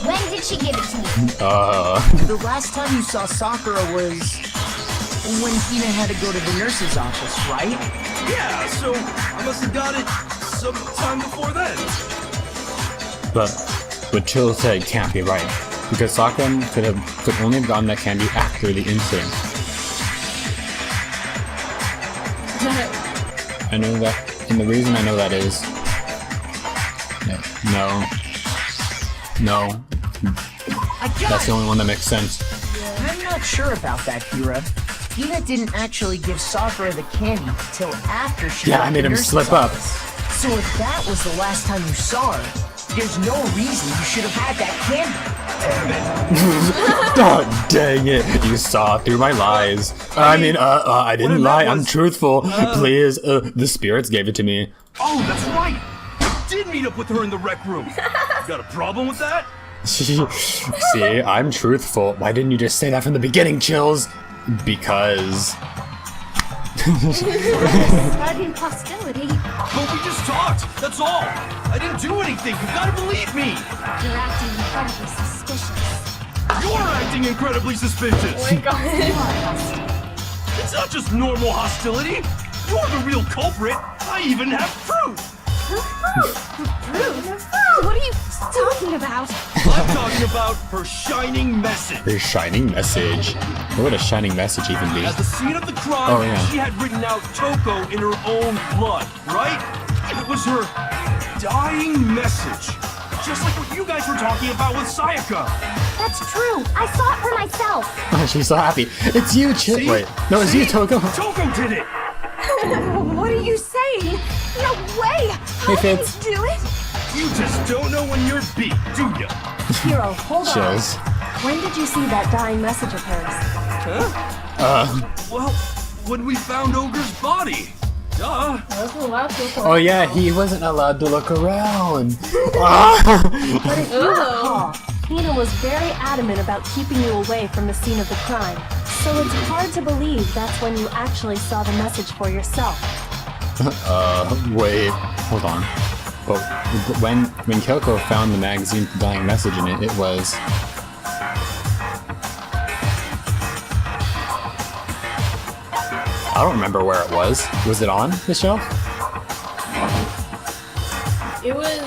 When did she give it to you? The last time you saw Sakura was when Hina had to go to the nurse's office, right? Yeah, so I must have got it sometime before then. But Chill said it can't be right, because Sakura could only have gotten that candy after the incident. I know that, and the reason I know that is... No. That's the only one that makes sense. I'm not sure about that, Hira. Hina didn't actually give Sakura the candy till after she Yeah, left I made the him nurse's slip up. office. So if that was the last time you saw her, there's no reason you should have had that candy. Oh, dang it. You saw through my lies. I didn't lie. I'm truthful. Please, the spirits gave it to me. Oh, that's right. I did meet up with her in the rec room. You got a problem with that? See, I'm truthful. Why didn't you just say that from the beginning, Chills? Because... Sudden hostility. But we just talked. That's all. I didn't do anything. You gotta believe me. You're acting incredibly suspicious. You're acting incredibly suspicious. Oh my god. It's not just normal hostility. You're the real culprit. I even have proof. What are you talking about? I'm talking about her shining message. Her shining message. What would a shining message even be? At the scene of the crime, Oh, yeah. she had written out Toko in her own blood, right? It was her dying message. Just like what you guys were talking about with Sayaka. That's true. I saw it for myself. She's so happy. It's you, Chill. See? Wait, no, it's you, Toko. Toko did it. What are you saying? No way! Hey, I didn't Fitz. do it! You just don't know when you're beat, do ya? Hero, hold on. Chills. When did you see that dying message of hers? Well, when we found Ogre's body. Duh. Oh yeah, he wasn't allowed to look around. But if you recall, Hina was very adamant about keeping you away from the scene of the crime. So it's hard to believe that's when you actually saw the message for yourself. Wait, hold on. But when Kyoko found the magazine with the dying message in it, it was... I don't remember where it was. Was it on the shelf? It was,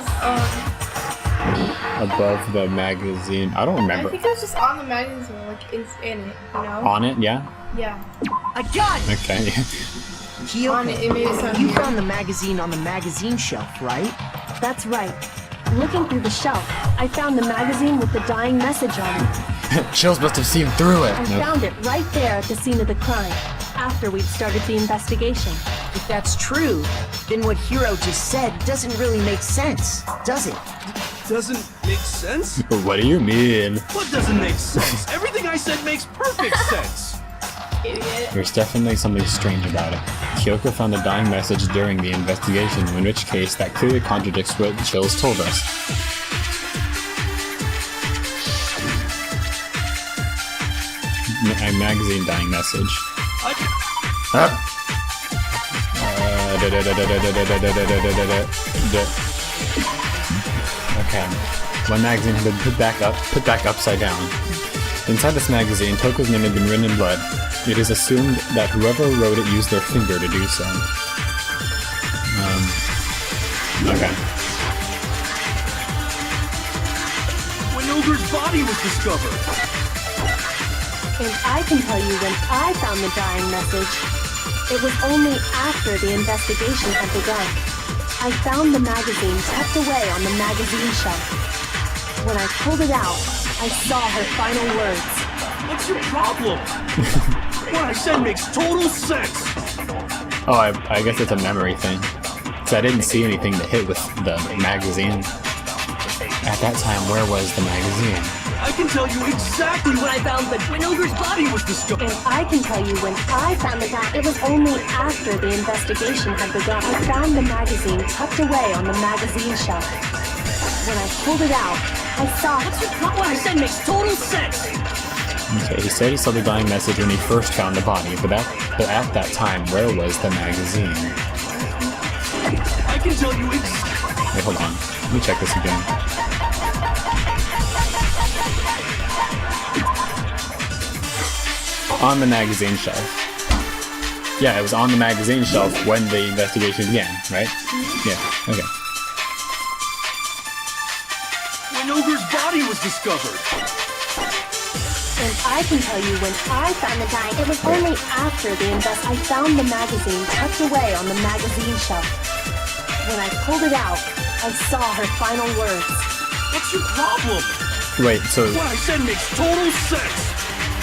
Above the magazine. I don't I remember. think it was just on the magazine, like, it's in it, you know? On it, yeah? Yeah. I got it! Okay. Kyoko, it made it sound you weird. found the magazine on the magazine shelf, right? That's right. Looking through the shelf, I found the magazine with the dying message on it. Chills must have seen through it. I found it right there at the scene of the crime, after we'd started the investigation. If that's true, then what Hiro just said doesn't really make sense, does it? Doesn't make sense? What do you mean? What doesn't make sense? Everything I said makes perfect sense. Idiot. There's definitely something strange about it. Kyoko found a dying message during the investigation, in which case that clearly contradicts what Chills told us. A magazine dying message. Okay. One magazine had been put back upside down. Inside this magazine, Toko's name had been written in blood. It is assumed that whoever wrote it used their finger to do so. Okay. When Ogre's body was discovered. And I can tell you when I found the dying message. It was only after the investigation had begun. I found the magazine tucked away on the magazine shelf. When I pulled it out, I saw her final words. What's your problem? What I said makes total sense. Oh, I guess it's a memory thing. So I didn't see anything to hit with the magazine. At that time, where was the magazine? I can tell you exactly when I found when Ogre's body was discovered. And I can tell you when I found the guy, it was only after the investigation had begun. I found the magazine tucked away on the magazine shelf. When I pulled it out, I saw... What I said makes total sense. Okay, he said he saw the dying message when he first found the body, but at that time, where was the magazine? I can tell you exactly. Wait, hold on. Let me check this again. On the magazine shelf. Yeah, it was on the magazine shelf when the investigation began, right? Yeah, okay. When Ogre's body was discovered. And I can tell you when I found the guy, it was only after the I found the magazine tucked away on the magazine shelf. When I pulled it out, I saw her final words. What's your problem? Wait, so What I said makes total sense.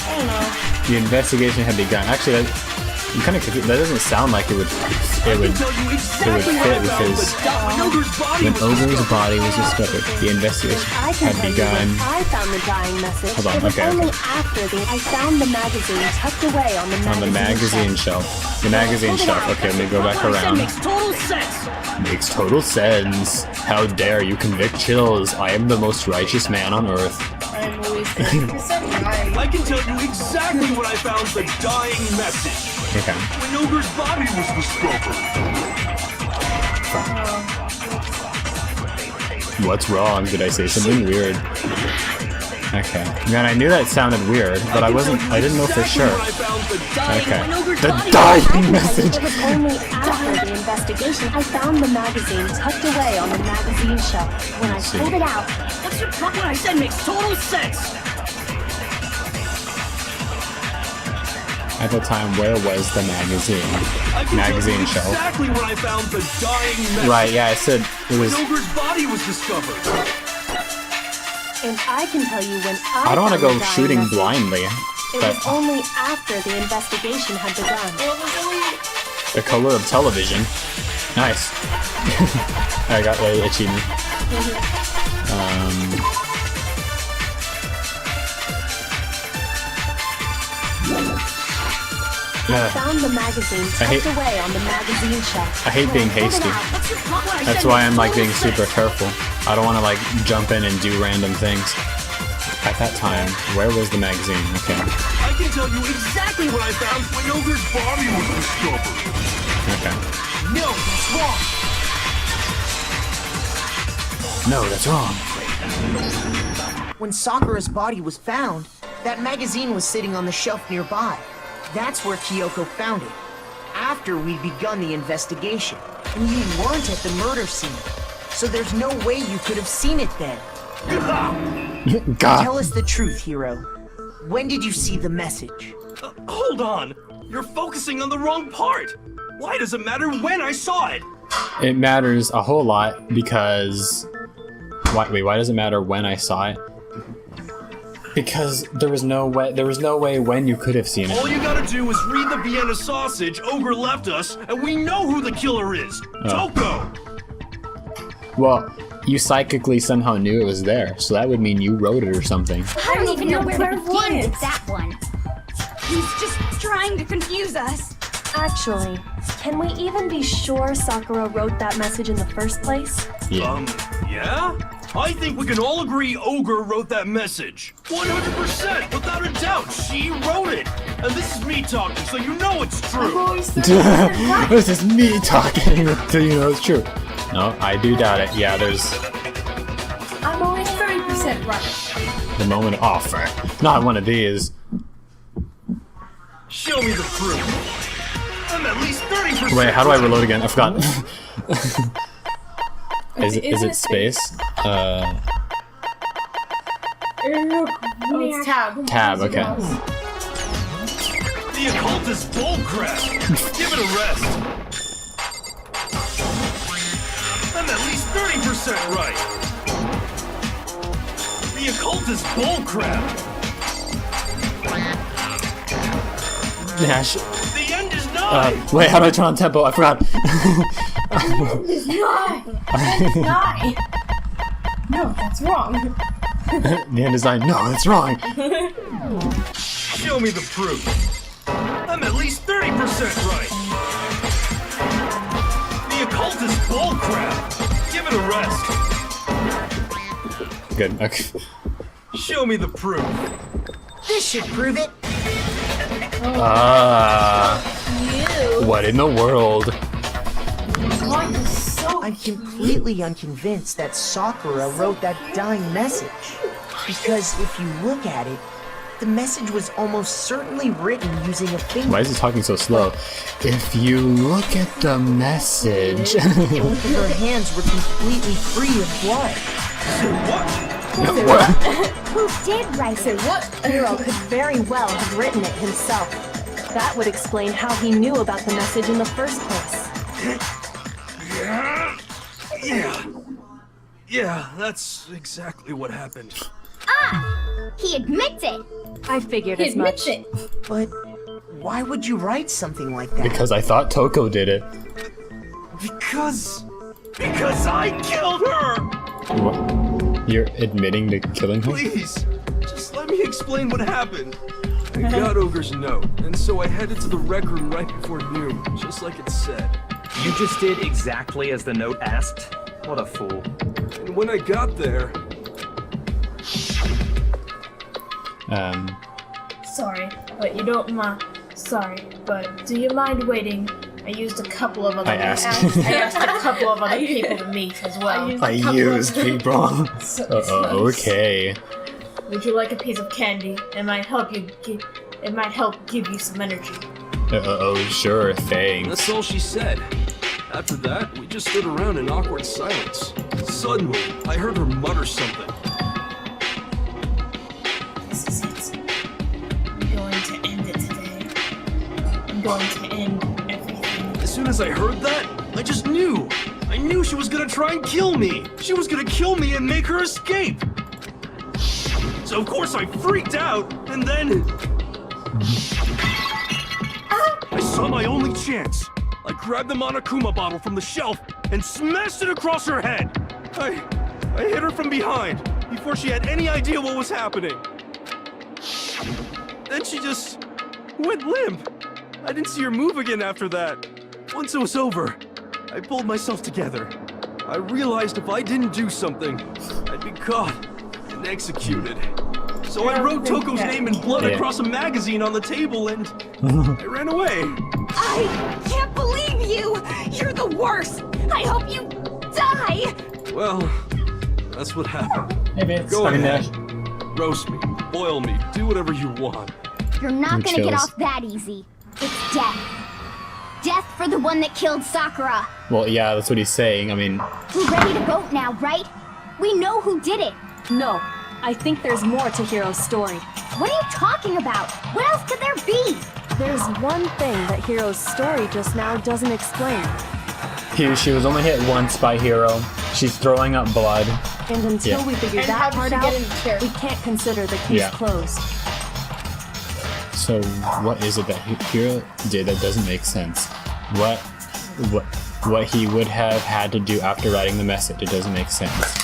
I don't know. the investigation had begun. Actually, I'm kind of confused. That doesn't sound like it would fit with his. When Ogre's body was discovered, the investigation I can had tell you begun. when I found the dying message. Hold on, it was okay, only okay. after I found the magazine tucked away on the magazine, On the magazine shelf. The magazine shelf. Okay, let me go back What I said around. makes total sense. Makes total sense. How dare you convict Chills? I am the most righteous man on earth. I'm always 100% right. I can tell you exactly when I found the dying message. Okay. When Ogre's body was discovered. What's wrong? Did I say something weird? Okay. Man, I knew that sounded weird, but I didn't know for sure. Okay. The dying message! It was only after the investigation I found the magazine tucked away on the magazine shelf. When I pulled it out, What's your problem? What I said makes total sense. At the time, where was the magazine? I can Magazine tell you shelf. exactly when I found the dying message. Right, yeah, I said it was. When Ogre's body was discovered. and I can tell you when I don't want to found go the dying shooting message. blindly, It but was only after the investigation had begun. Well, it was only... the color of television. Nice. I got the achievement. Found the magazine tucked away on the magazine shelf. I hate being hasty. That's why I'm like being super careful. I don't want to like jump in and do random things. At that time, where was the magazine? Okay. I can tell you exactly what I found when Ogre's body was discovered. Okay. No, that's wrong. No, that's wrong. When Sakura's body was found, that magazine was sitting on the shelf nearby. That's where Kyoko found it, after we'd begun the investigation. And you weren't at the murder scene, so there's no way you could have seen it then. God. Tell us the truth, Hiro. When did you see the message? Hold on. You're focusing on the wrong part. Why does it matter when I saw it? It matters a whole lot because... Why does it matter when I saw it? Because there was no way when you could have seen it. All you gotta do is read the Vienna sausage Ogre left us, and we know who the killer is. Toko! Well, you psychically somehow knew it was there, so that would mean you wrote it or something. I don't even know where to begin with that one. He's just trying to confuse us. Actually, can we even be sure Sakura wrote that message in the first place? Yeah. Yeah? I think we can all agree Ogre wrote that message. 100%, without a doubt, she wrote it. And this is me talking, so you know it's true. This is me talking, so you know it's true. No, I do doubt it. Yeah, there's I'm only 30% right. the moment of offer. Not one of these. Show me the proof. I'm at least 30%. Wait, how do I reload again? I forgot. Is it space? Oh, it's tab. Tab, okay. The occult is bullcrap. Give it a rest. I'm at least 30% right. The occult is bullcrap. Yeah, The end is nigh. wait, how do I turn on tempo? I forgot. It's not. No, that's wrong. The end is 9. No, that's wrong. Show me the proof. I'm at least 30% right. The occult is bullcrap. Give it a rest. Good, okay. Show me the proof. This should prove it. What in the world? I'm completely unconvinced that Sakura wrote that dying message. Because if you look at it, the message was almost certainly written using a finger. Why is he talking so slow? If you look at the message... Both of her hands were completely free of blood. What? Who did write it? What? Hiro could very well have written it himself. That would explain how he knew about the message in the first place. Yeah, that's exactly what happened. He admits it. I figured He as much. admits it. But why would you write something like that? Because I thought Toko did it. Because I killed her! What? You're admitting to killing him? Please, just let me explain what happened. I got Ogre's note, and so I headed to the rec room right before noon, just like it said. You just did exactly as the note asked? What a fool. And when I got there... Sorry, but you don't mind. Sorry, but do you mind waiting? I used a couple of other. I asked. I asked a couple of other people to meet as well. I used people. Okay. Would you like a piece of candy? It might help you. It might help give you some energy. Sure, thanks. That's all she said. After that, we just stood around in awkward silence. Suddenly, I heard her mutter something. This is it. I'm going to end it today. I'm going to end everything. As soon as I heard that, I just knew. I knew she was gonna try and kill me. She was gonna kill me and make her escape. So of course I freaked out, and then... I saw my only chance. I grabbed the Monokuma bottle from the shelf and smashed it across her head. I hit her from behind before she had any idea what was happening. Then she just went limp. I didn't see her move again after that. Once it was over, I pulled myself together. I realized if I didn't do something, I'd be caught and executed. So I wrote Toko's name in blood across a magazine on the table and I ran away. I can't believe you! You're the worst! I hope you die! Well, that's what happened. Hey, Vince. Go ahead. Roast me, boil me, do whatever you want. You're not gonna get chills. off that easy. It's death. Death for the one that killed Sakura. Well, yeah, that's what he's saying. I mean... We're ready to vote now, right? We know who did it. No, I think there's more to Hiro's story. What are you talking about? What else could there be? There's one thing that Hiro's story just now doesn't explain. She was only hit once by Hiro. She's throwing up blood. And until we figure And how that did part she out, get in the chair? we can't consider the case closed. So what is it that Hiro did that doesn't make sense? What he would have had to do after writing the message? It doesn't make sense.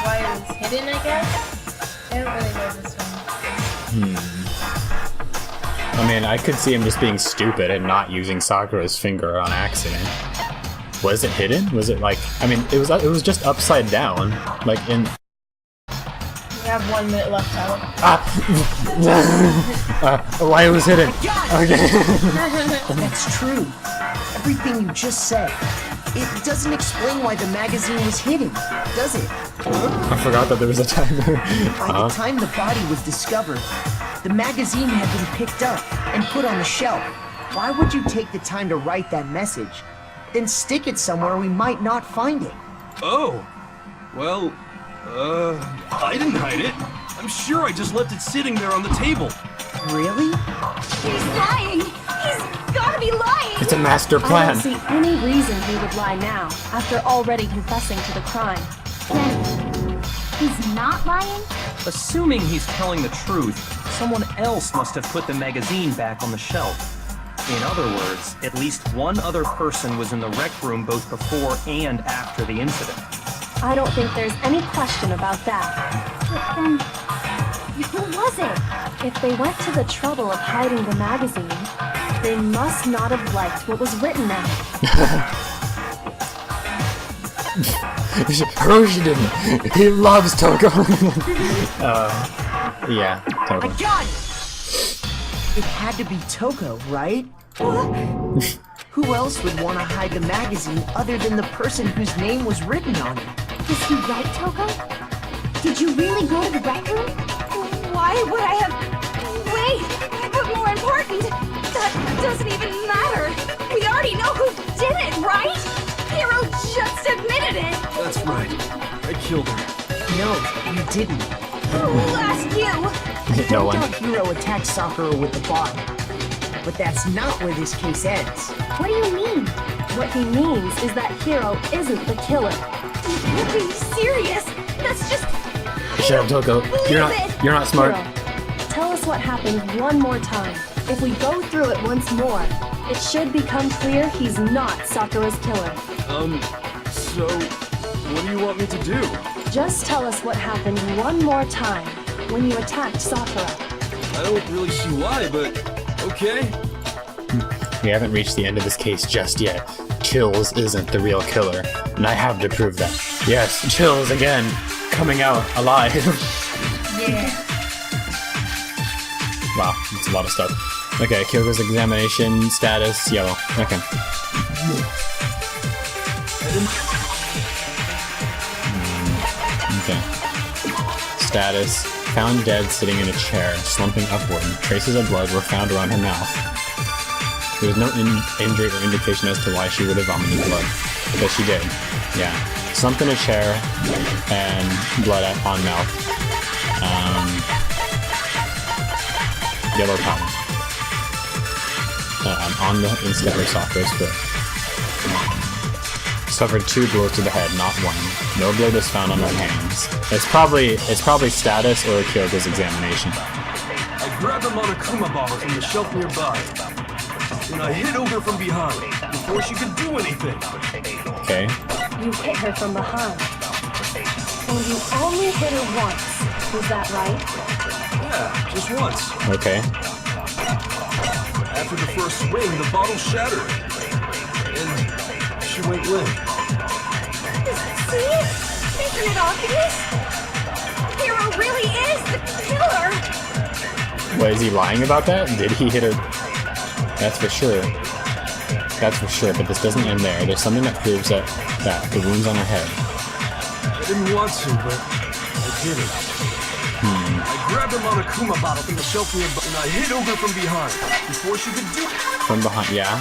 Why it was hidden, I guess? I don't really know this one. I mean, I could see him just being stupid and not using Sakura's finger on accident. Was it hidden? Was it like? I mean, it was just upside down, like in. We have 1 minute left, Tyler. Why it was hidden? Okay. That's true. Everything you just said. It doesn't explain why the magazine was hidden, does it? I forgot that there was a timer. By the time the body was discovered, the magazine had been picked up and put on the shelf. Why would you take the time to write that message, then stick it somewhere we might not find it? Oh, well, I didn't hide it. I'm sure I just left it sitting there on the table. Really? He's lying! He's gotta be lying! It's a master I plan. don't see any reason he would lie now, after already confessing to the crime. Then he's not lying? Assuming he's telling the truth, someone else must have put the magazine back on the shelf. In other words, at least one other person was in the rec room both before and after the incident. I don't think there's any question about that. But then, who was it? If they went to the trouble of hiding the magazine, they must not have liked what was written on it. Hiroshi didn't. He loves Toko. Yeah, Toko. I got it! It had to be Toko, right? Who else would want to hide the magazine other than the person whose name was written on it? Was he right, Toko? Did you really go to the rec room? Why would I have... Wait! But more important, that doesn't even matter! We already know who did it, right? Hiro just admitted it! That's right. I killed her. No, you didn't. Who asked you? No one. Doubt Hiro attacked Sakura with the body. But that's not where this case ends. What do you mean? What he means is that Hiro isn't the killer. Are you serious? That's just... Shut up, Toko. You're not smart. Hiro, tell us what happened one more time. If we go through it once more, it should become clear he's not Sakura's killer. So, what do you want me to do? Just tell us what happened one more time when you attacked Sakura. I don't really see why, but okay. We haven't reached the end of this case just yet. Chills isn't the real killer, and I have to prove that. Yes, Chills again, coming out alive. Yeah. Wow, that's a lot of stuff. Okay, Kyoko's examination status yellow. Okay. Okay. Status found dead sitting in a chair, slumping upward. Traces of blood were found around her mouth. There was no injury or indication as to why she would have vomited blood. But she did. Yeah. Slumped in a chair and blood on mouth. Yellow pattern. On the instant of Sakura's foot. Suffered 2 blows to the head, not 1. No blood was found on her hands. It's probably status or Kyoko's examination. I grabbed a Monokuma bottle from the shelf nearby, and I hit over from behind before she could do anything. Okay. You hit her from behind. And you only hit her once. Was that right? Yeah, just once. Okay. After the first swing, the bottle shattered, and she went limp. See? Isn't it obvious? Hiro really is the killer! What, is he lying about that? Did he hit her? That's for sure. That's for sure, but this doesn't end there. There's something that proves that the wounds on her head. I didn't want to, but I did it. I grabbed a Monokuma bottle from the shelf nearby, and I hit over from behind before she could do it. From behind, yeah.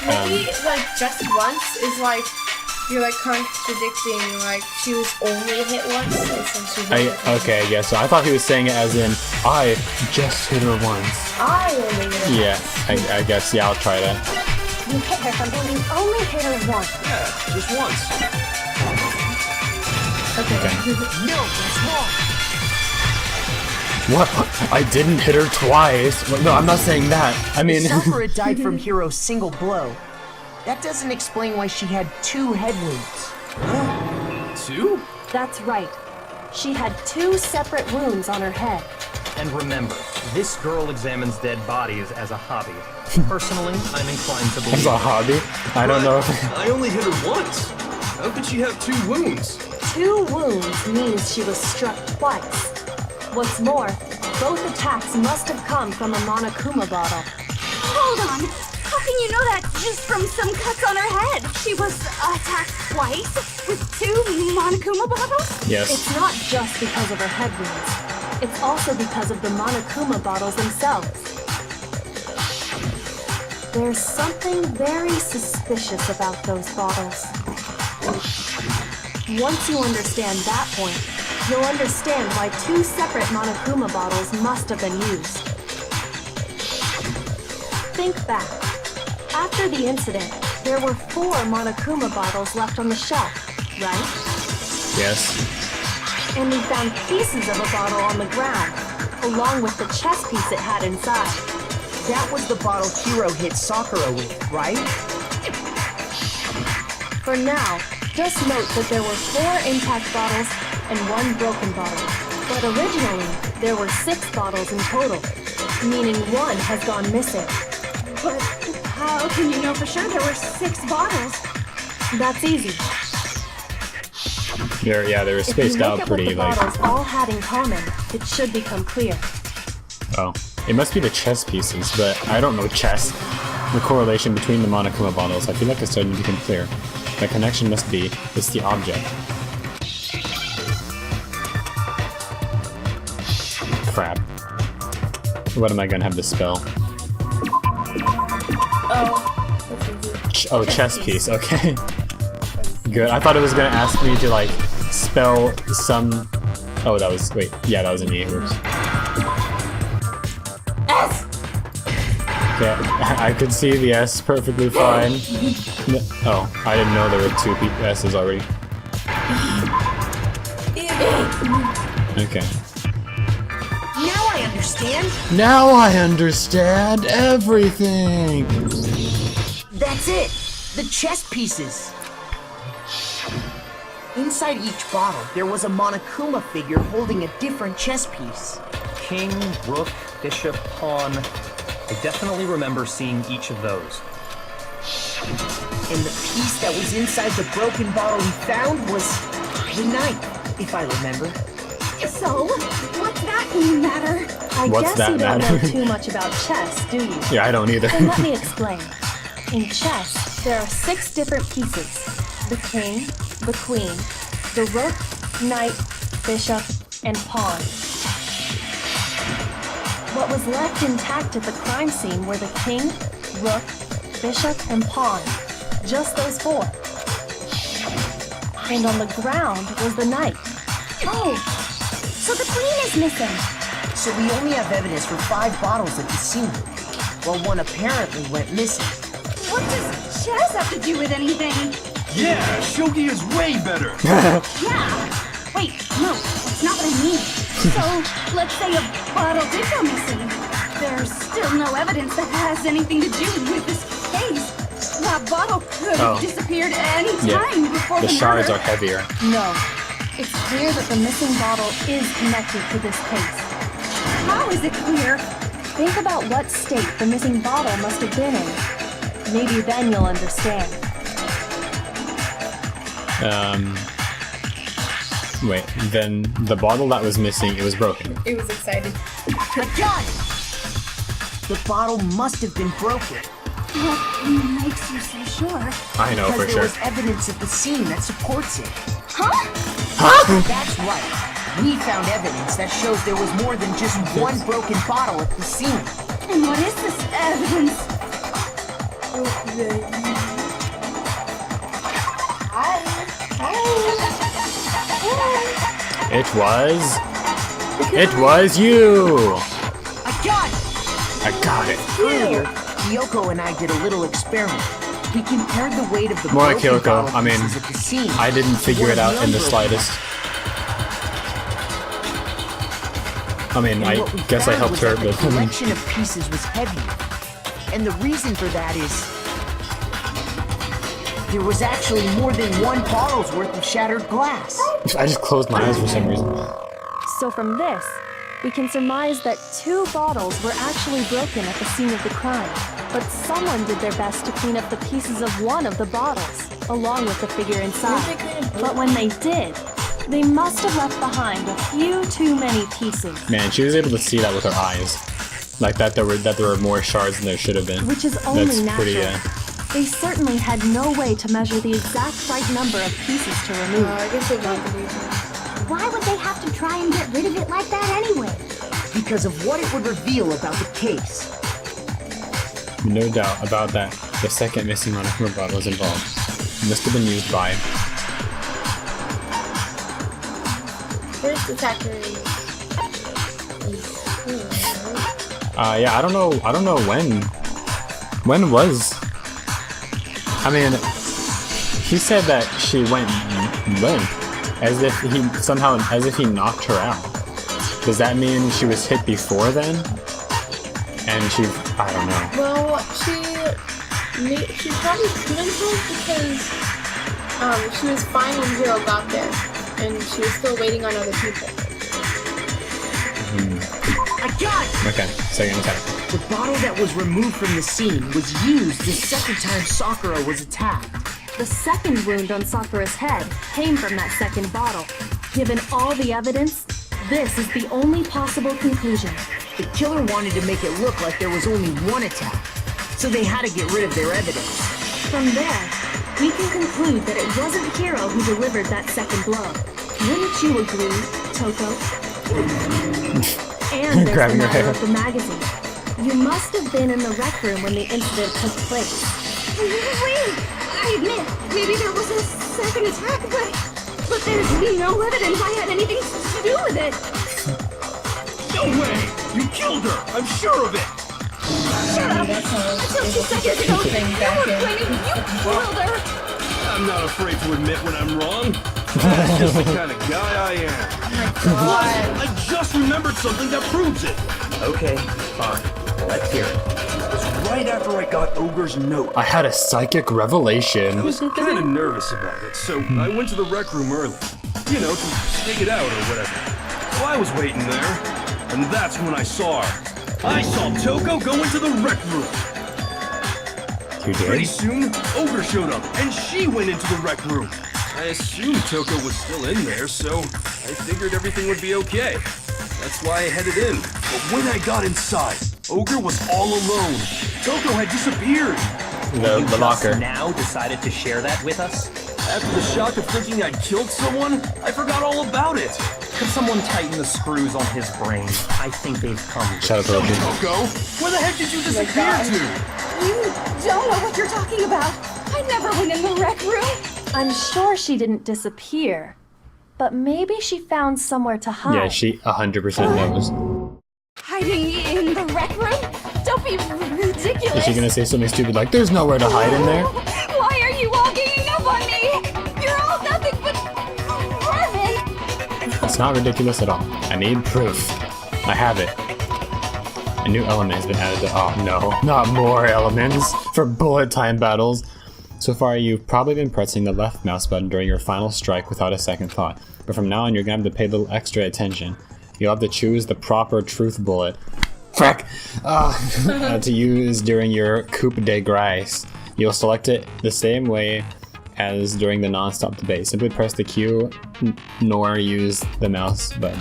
Maybe, like, just once is like, you're like contradicting, like, she was only hit once, since she Okay, yeah, so I thought he was saying it as in, I just hit her once. I only hit her Yeah, I guess, yeah, I'll try that. You hit her something, you only hit her once. Yeah, just once. Okay. No, that's wrong. What? I didn't hit her twice. Well, no, I'm not saying that. I mean... Sakura died from Hiro's single blow. That doesn't explain why she had 2 head wounds. 2? That's right. She had 2 separate wounds on her head. And remember, this girl examines dead bodies as a hobby. Personally, I'm inclined to believe... It's a hobby? I don't know if... I only hit her once. How could she have 2 wounds? 2 wounds means she was struck twice. What's more, both attacks must have come from a Monokuma bottle. Hold on. How can you know that just from some cuts on her head? She was attacked twice with 2 Monokuma bottles? Yes. It's not just because of her head wounds. It's also because of the Monokuma bottles themselves. There's something very suspicious about those bottles. Once you understand that point, you'll understand why 2 separate Monokuma bottles must have been used. Think back. After the incident, there were 4 Monokuma bottles left on the shelf, right? Yes. And we found pieces of a bottle on the ground, along with the chess piece it had inside. That was the bottle Hiro hit Sakura with, right? For now, just note that there were 4 intact bottles and 1 broken bottle. But originally, there were 6 bottles in total, meaning 1 has gone missing. But how can you know for sure there were 6 bottles? That's easy. Yeah, they were spaced out pretty, If you look at what the bottles all had in common, it should become clear. Oh. It must be the chess pieces, but I don't know chess. The correlation between the Monokuma bottles, I feel like it's starting to become clear. The connection must be, it's the object. Crap. What am I gonna have to spell? Oh, chess piece, okay. Good, I thought it was gonna ask me to, like, spell some... Oh, that was... Wait, yeah, that was an E. Oops. S! Okay, I could see the S perfectly fine. Oh, I didn't know there were 2 S's already. Okay. Now I understand. Now I understand everything! That's it! The chess pieces! Inside each bottle, there was a Monokuma figure holding a different chess piece. King, rook, bishop, pawn. I definitely remember seeing each of those. And the piece that was inside the broken bottle we found was the knight, if I remember. So, what's that matter? I What's guess that you don't matter? know too much about chess, do you? Yeah, I don't either. Then let me explain. In chess, there are 6 different pieces. The king, the queen, the rook, knight, bishop, and pawn. What was left intact at the crime scene were the king, rook, bishop, and pawn. Just those 4. And on the ground was the knight. Oh, so the queen is missing. So we only have evidence for 5 bottles at the scene, while 1 apparently went missing. What does chess have to do with anything? Yeah, shogi is way better. Yeah. Wait, no, that's not what I mean. So, let's say a bottle did go missing. There's still no evidence that has anything to do with this case. That bottle could have disappeared any time before The shards murder. are heavier. No. It's clear that the missing bottle is connected to this case. How is it clear? Think about what state the missing bottle must have been in. Maybe then you'll understand. Wait, then the bottle that was missing, it was broken. It was excited. I got it! The bottle must have been broken. What makes you so sure? I know Because for there sure. was evidence at the scene that supports it. Huh? That's right. We found evidence that shows there was more than just 1 broken bottle at the scene. And what is this evidence? It was you! I got it! Earlier, Kyoko and I did a little experiment. We compared the weight of the More like broken Kyoko. bottle I mean, pieces at the scene I didn't figure to it out what in the the slightest. I mean, And I what we guess I found helped was her, that the but collection of pieces was heavier. And the reason for that is there was actually more than one bottle's worth of shattered glass. I just closed my eyes for some reason. So from this, we can surmise that 2 bottles were actually broken at the scene of the crime. But someone did their best to clean up the pieces of one of the bottles, along with the figure inside. But when they did, they must have left behind a few too many pieces. Man, she was able to see that with her eyes. Like that there were more shards than there should have been. Which is only That's natural. pretty, They certainly had no way to measure the exact right number of pieces to remove. I guess they don't believe me. Why would they have to try and get rid of it like that anyway? Because of what it would reveal about the case. No doubt about that. The second missing monomer bottle was involved. It must have been used by... First attacker is yeah, I don't know when. When was... I mean, he said that she went limp. As if he knocked her out. Does that mean she was hit before then? And I don't know. Well, she probably couldn't have because she was fine when Zero got there, and she was still waiting on other people. I got it! Okay, second attack. The bottle that was removed from the scene was used the second time Sakura was attacked. The second wound on Sakura's head came from that second bottle. Given all the evidence, this is the only possible conclusion. The killer wanted to make it look like there was only one attack, so they had to get rid of their evidence. From there, we can conclude that it wasn't Hiro who delivered that second blow. Wouldn't you agree, Toko? And there's the Grabbing her matter hair. of the magazine. You must have been in the rec room when the incident took place. Wait! I admit, maybe there was a second attack, but there's no evidence I had anything to do with it. No way! You killed her! I'm sure of it! Shut up! Until 2 seconds ago, you were claiming you killed her! I'm not afraid to admit when I'm wrong. That's just the kind of guy I am. What? I just remembered something that proves it. Okay, fine. Let's hear it. It was right after I got Ogre's note. I had a psychic I revelation. was kind of nervous about it, so I went to the rec room early. You know, to stick it out or whatever. So I was waiting there, and that's when I saw her. I saw Toko go into the rec room. You Pretty did? soon, Ogre showed up, and she went into the rec room. I assumed Toko was still in there, so I figured everything would be okay. That's why I headed in. But when I got inside, Ogre was all alone. Toko had disappeared. The locker. Now decided to share that with us? After the shock of thinking I'd killed someone, I forgot all about it. Could someone tighten the screws on his brain? I think they've come. Shut up, Rosie. Toko, where the heck did you disappear to? You don't know what you're talking about. I never went in the rec room. I'm sure she didn't disappear, but maybe she found somewhere to hide. Yeah, she 100% knows. Hiding in the rec room? Don't be ridiculous. Is she gonna say something stupid like, there's nowhere to hide in there? Why are you all ganging up on me? You're all nothing but vermin. It's not ridiculous at all. I need proof. I have it. A new element has been added to— oh no, not more elements for bullet time battles. So far, you've probably been pressing the left mouse button during your final strike without a second thought. But from now on, you're gonna have to pay a little extra attention. You'll have to choose the proper truth bullet. Frick! To use during your coup de grace. You'll select it the same way as during the non-stop debate. Simply press the Q nor use the mouse button.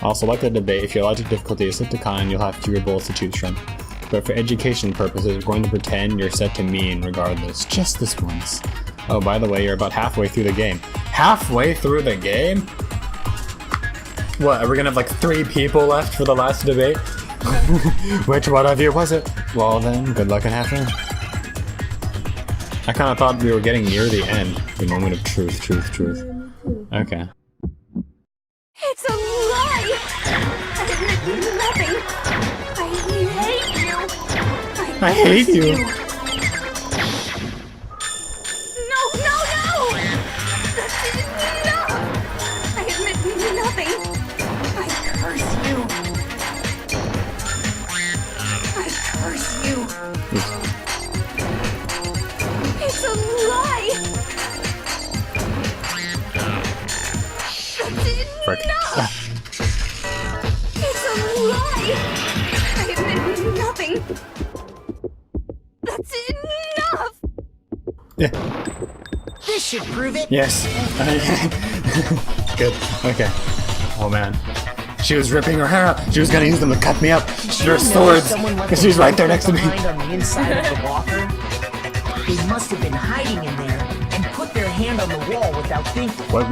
I'll select the debate. If your logic difficulty is set to con, you'll have fewer bullets to choose from. But for education purposes, we're going to pretend you're set to mean regardless. Just this once. Oh, by the way, you're about halfway through the game. Halfway through the game? What, are we gonna have like 3 people left for the last debate? Which one of you was it? Well then, good luck and have fun. I kind of thought we were getting near the end. The moment of truth. Okay. It's a lie! I admit nothing! I hate you! I hate you! No! That's enough! I admit nothing! I curse you! I curse you! It's a lie! That's Frick. enough! It's a lie! I admit nothing! That's enough! Yeah. This should prove it. Yes. Good. Okay. Oh man. She was ripping her hair out. She was gonna use them to cut me up. Her swords. Because she's right there next to me. On the inside of the locker. They must have been hiding in there and put their hand on the wall without thinking. What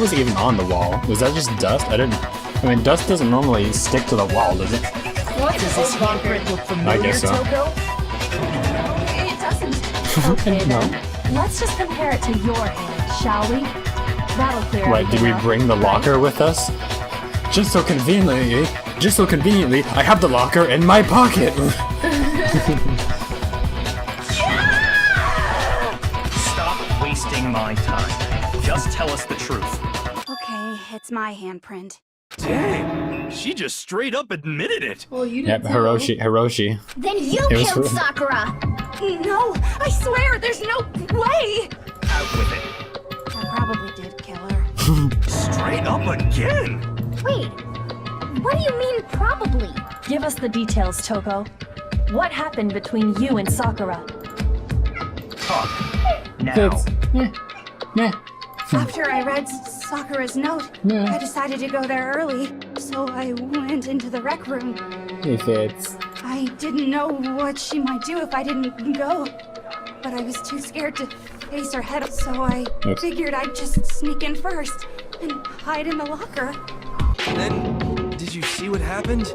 was even on the wall? Was that just dust? I mean, dust doesn't normally stick to the wall, does it? What does this handprint look familiar, I guess so. Toko? It doesn't. Okay, No. then. Let's just compare it to your hand, shall we? That'll clear Wait, did we everything up, bring the right? locker with us? Just so conveniently, I have the locker in my pocket. Stop wasting my time. Just tell us the truth. Okay, it's my handprint. Dang, she just straight up admitted it. Well, you Yep, didn't tell. Hiroshi. Then you It was killed for- Sakura! No, I swear, there's no way! Out with it. I probably did kill her. Straight up again. Wait, what do you mean probably? Give us the details, Toko. What happened between you and Sakura? Talk. Now. After I read Sakura's note, I decided to go there early, so I went into the rec room. If it's... I didn't know what she might do if I didn't go, but I was too scared to face her head up, so I Oops. figured I'd just sneak in first and hide in the locker. Then, did you see what happened?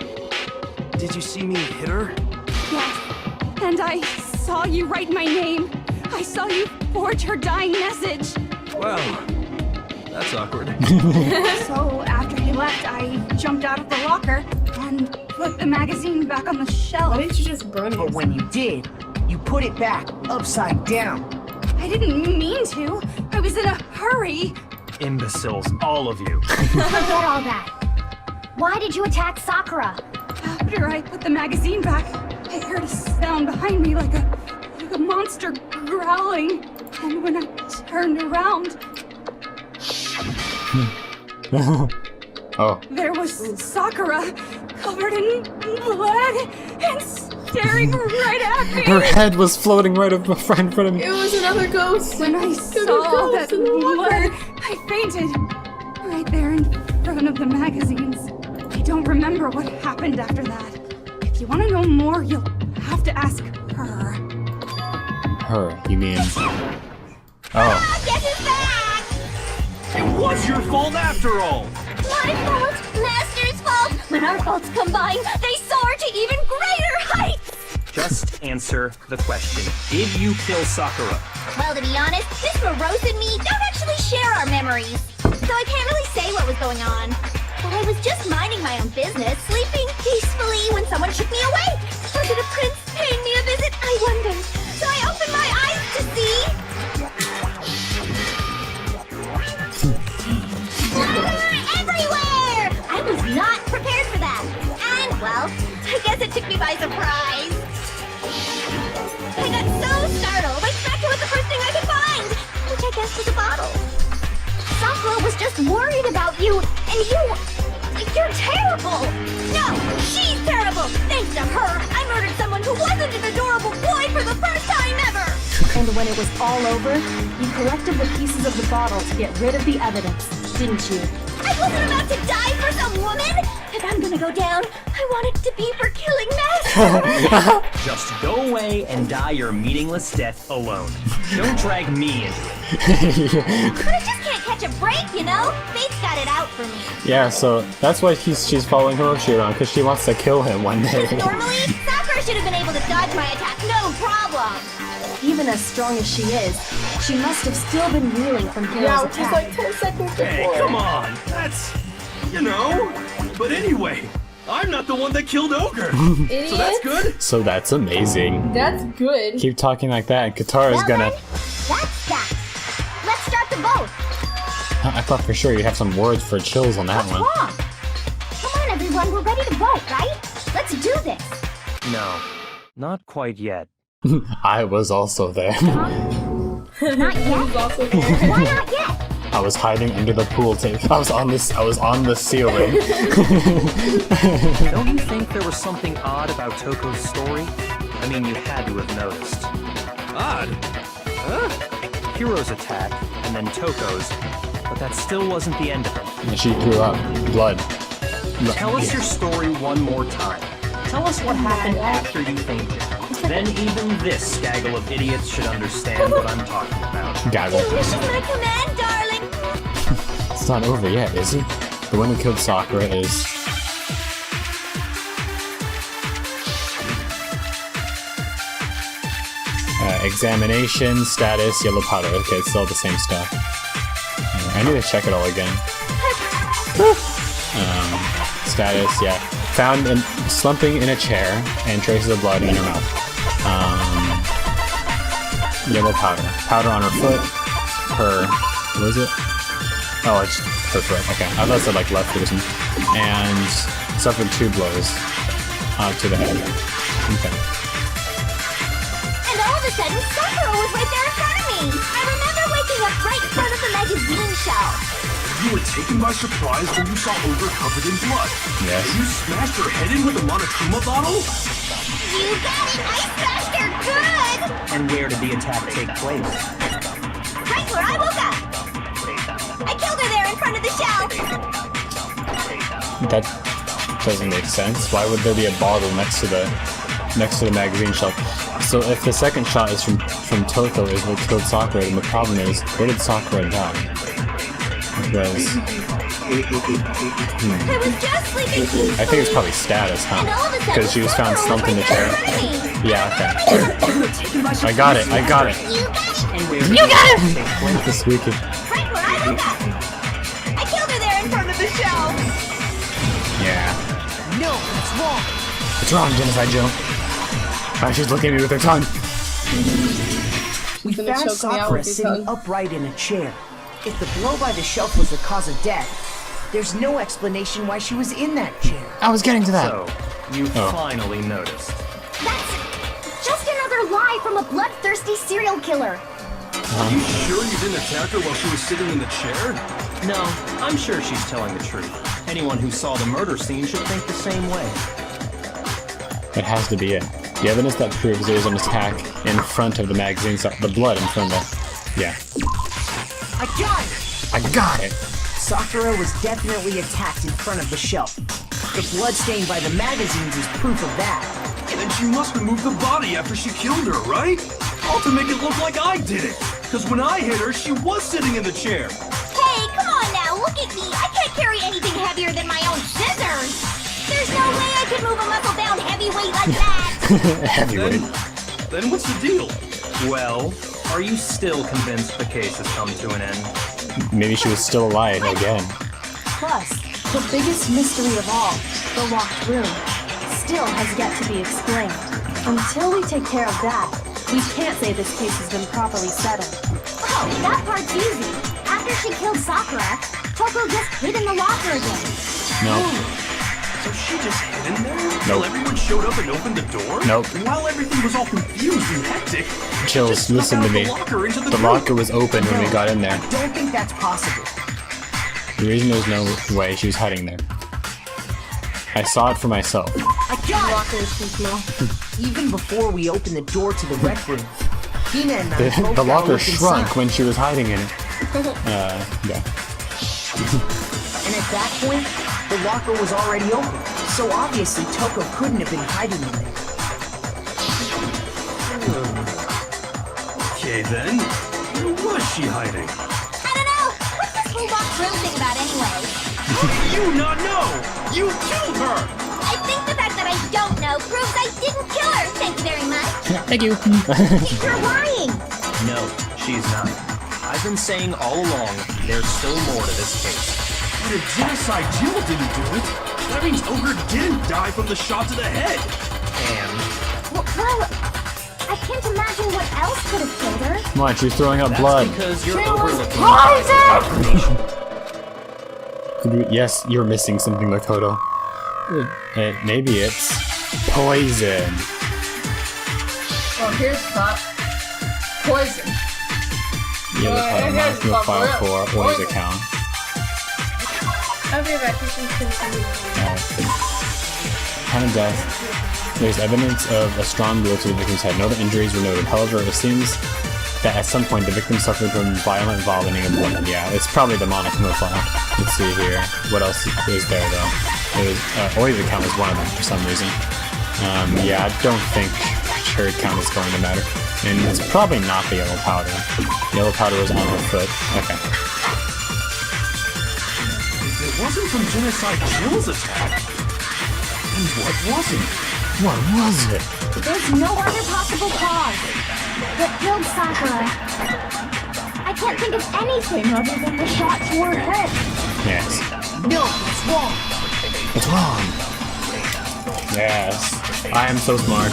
Did you see me hit her? Yes, and I saw you write my name. I saw you forge her dying message. Wow, that's awkward. So after he left, I jumped out of the locker and put the magazine back on the shelf. Why didn't you just burn But it? when you did, you put it back upside down. I didn't mean to. I was in a hurry. Imbeciles, all of you. Forget all that. Why did you attack Sakura? After I put the magazine back, I heard a sound behind me like a monster growling. And when I turned around, Oh. there was Sakura covered in blood and staring right at me. Her head was floating right up in front of me. It was another ghost. When I saw that blood, I fainted right there in front of the magazines. I don't remember what happened after that. If you want to know more, you'll have to ask her. Her, you mean... Oh. Get his back! It was your fault after all. My fault, Master's fault. When our faults combine, they soar to even greater heights. Just answer the question. Did you kill Sakura? Well, to be honest, Miss Morose and me don't actually share our memories, so I can't really say what was going on. But I was just minding my own business, sleeping peacefully when someone shook me awake. Or did a prince paying me a visit? I wondered. So I opened my eyes to see. Everywhere! I was not prepared for that. And, well, I guess it took me by surprise. I got so startled, I smacked it with the first thing I could find, which I guess was a bottle. Sakura was just worried about you, and you're terrible! No, she's terrible! Thanks to her, I murdered someone who wasn't an adorable boy for the first time ever! And when it was all over, you collected the pieces of the bottle to get rid of the evidence, didn't you? I wasn't about to die for some woman! If I'm gonna go down, I want it to be for killing Master! Just go away and die your meaningless death alone. Don't drag me into it. But I just can't catch a break, you know? Fate's got it out for me. Yeah, so that's why she's following Hiroshi around, because she wants to kill him one day. Normally, Sakura should have been able to dodge my attack, no problem. even as strong as she is, she must have still been reeling from Hero's Yeah, which is attack. like 10 seconds before. Hey, come on! That's... you know... But anyway, I'm not the one that killed Ogre! Idiot. So that's good? So that's amazing. That's good. Keep talking like that, and Katara's Well gonna... then, that's that. Let's start the vote. I thought for sure you'd have some words for Chills on that one. Wrong. Come on, everyone. We're ready to vote, right? Let's do this. No, not quite yet. I was also there. Not He's yet. also there. Why not yet? I was hiding under the pool table. I was on the ceiling. Don't you think there was something odd about Toko's story? I mean, you had to have noticed. Odd. Huh? Hiro's attack, and then Toko's, but that still wasn't the end of it. And she threw up blood. Tell us your story one more time. Tell us what happened after you fainted. Then even this gaggle of idiots should understand what I'm talking about. Gaggle. This is my command, darling. It's not over yet, is it? The one who killed Sakura is... examination, status, yellow powder. Okay, it's still the same stuff. I need to check it all again. Status, yeah. Found slumping in a chair and traces of blood in her mouth. Yellow powder. Powder on her foot. Her... what is it? Oh, it's her foot. Okay. I thought it said like left foot or something. And suffered 2 blows to the head. Okay. And all of a sudden, Sakura was right there in front of me. I remember waking up right in front of the magazine shelf. You were taken by surprise when you saw Ogre covered in blood. Yes. You smashed her head in with a Monokuma bottle? You got it. I smashed her good. And where did the attack take place? Right where I woke up. I killed her there in front of the shelf. That doesn't make sense. Why would there be a bottle next to the magazine shelf? So if the second shot is from Toko is what killed Sakura, then the problem is, where did Sakura die? Because I was just sleeping peacefully. I think it's probably status, And all huh? of a sudden, Because she was found Sakura slumped in the right there chair. in front of me. Yeah, okay. I got it. You got it. And where You got it. The squeaky. Right where I woke up. I killed her there in front of the shelf. Yeah. No, that's wrong. What's wrong, Genocide Joe? Oh, she's looking at me with her tongue. We gonna found choke me out Sakura with his sitting tongue. upright in a chair. If the blow by the shelf was the cause of death, there's no explanation why she was in that chair. I was getting to that. So, you Oh. finally noticed. That's just another lie from a bloodthirsty serial killer. Are you sure you didn't attack her while she was sitting in the chair? No, I'm sure she's telling the truth. Anyone who saw the murder scene should think the same way. It has to be it. The evidence that proves there was an attack in front of the magazine, the blood in front of the... Yeah. I got it! I got it! Sakura was definitely attacked in front of the shelf. The blood stain by the magazines is proof of that. Then she must have moved the body after she killed her, right? All to make it look like I did it. Because when I hit her, she was sitting in the chair. Hey, come on now, look at me. I can't carry anything heavier than my own scissors. There's no way I could move a muscle-bound heavyweight like that. Heavyweight. Then what's the deal? Well, are you still convinced the case has come to an end? Maybe she was still alive again. Plus, the biggest mystery of all, the locked room, still has yet to be explained. Until we take care of that, we can't say this case has been properly settled. Oh, that part's easy. After she killed Sakura, Toko just hid in the locker again. No. So she just hid in there? Nope. Till everyone showed up and opened the door? Nope. And while everything was all confused and hectic, Chills, just snuck listen out to of me. The locker into the The group. locker was open when we got in there. I don't think that's possible. The reason there's no way she was hiding there. I saw it for myself. I got it! Locker is too small. Even before we opened the door to the rec room, Hina and I both The got a locker look shrunk inside. when she was hiding in it. Yeah. And at that point, the locker was already open. So obviously Toko couldn't have been hiding in there. Okay then, where was she hiding? I don't know. What's this whole locked room thing about anyway? How do you not know? You killed her! I think the fact that I don't know proves I didn't kill her. Thank you very much. Thank you. You're lying. No, she's not. I've been saying all along, there's still more to this case. But if Genocide Jill didn't do it, that means Ogre didn't die from the shot to the head. And Well, I can't imagine what else could have killed her. What? She's throwing up that's blood. because you're overlooking information. Yes, you're missing something, Makoto. Maybe it's poison. Oh, here's pop. Poison. Yellow powder marked in the file for Oi's account. I'll be back. You can continue. Kind of death. There's evidence of a strong blow to the victim's head. No other injuries were noted. However, it seems that at some point the victim suffered from violent vomiting of blood. Yeah, it's probably the Monokuma file. Let's see here. What else is there though? Oi's account was one of them for some reason. Yeah, I don't think her account is going to matter. And it's probably not the yellow powder. Yellow powder was on her foot. Okay. If it wasn't from Genocide Jill's attack, then what was it? What was it? There's no other possible cause. What killed Sakura? I can't think of anything other than the shot to her head. Yes. No, it's wrong. What's wrong? Yes. I am so smart.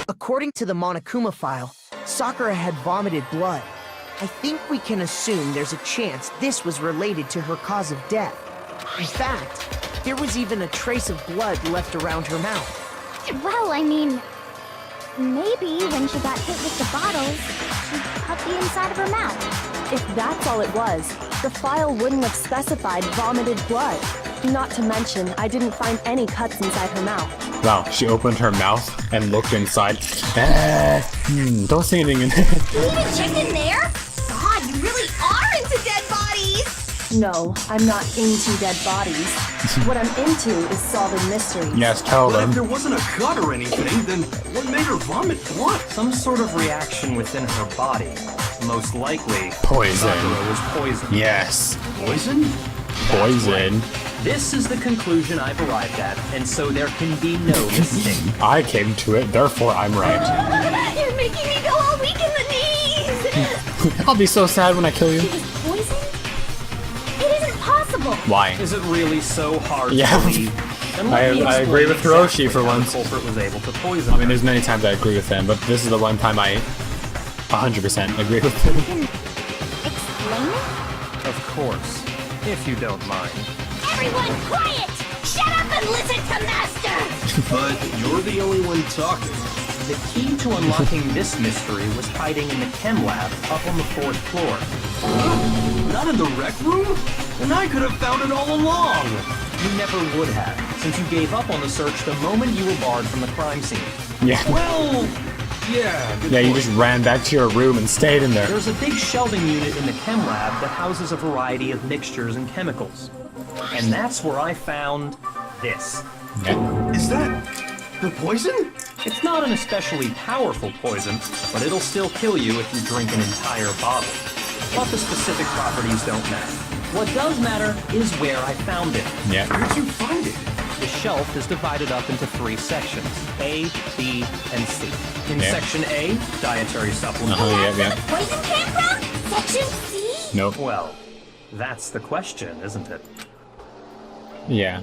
According to the Monokuma file, Sakura had vomited blood. I think we can assume there's a chance this was related to her cause of death. In fact, there was even a trace of blood left around her mouth. Well, I mean, maybe when she got hit with the bottles, she cut the inside of her mouth. If that's all it was, the file wouldn't have specified vomited blood. Not to mention, I didn't find any cuts inside her mouth. Wow, she opened her mouth and looked inside. Don't say anything in there. You even checked in there? God, you really are into dead bodies! No, I'm not into dead bodies. What I'm into is solving mysteries. Yes, tell But if them. there wasn't a cut or anything, then what made her vomit blood? Some sort of reaction within her body. Most likely, Poison. Sakura was poisoned. Yes. Poison? Poison. This is the conclusion I've arrived at, and so there can be no mistake. I came to it, therefore I'm right. You're making me go all weak in the knees! I'll be so sad when I kill you. She was poisoned? It isn't possible! Why? Is it really so hard Yeah. to believe? And let me I explain agree with Hiroshi exactly for how once. The culprit was able to poison I mean, her. there's many times I agree with them, but this is the one time I 100% agree with them. Explain it? Of course, if you don't mind. Everyone quiet! Shut up and listen to Master! But you're the only one talking. The key to unlocking this mystery was hiding in the chem lab up on the 4th floor. Not in the rec room? And I could have found it all along. You never would have, since you gave up on the search the moment you were barred from the crime scene. Yeah. Well, yeah. Good Yeah, you point. just ran back to your room and stayed in there. There's a big shelving unit in the chem lab that houses a variety of mixtures and chemicals. And that's where I found this. Yeah. Is that the poison? It's not an especially powerful poison, but it'll still kill you if you drink an entire bottle. But the specific properties don't matter. What does matter is where I found it. Yeah. Where'd you find it? The shelf is divided up into 3 sections, A, B, and C. In Yeah. Section A, dietary supplements. Uh-huh, That's yeah, where the poison came from? Section C? Nope. Well, that's the question, isn't it? Yeah.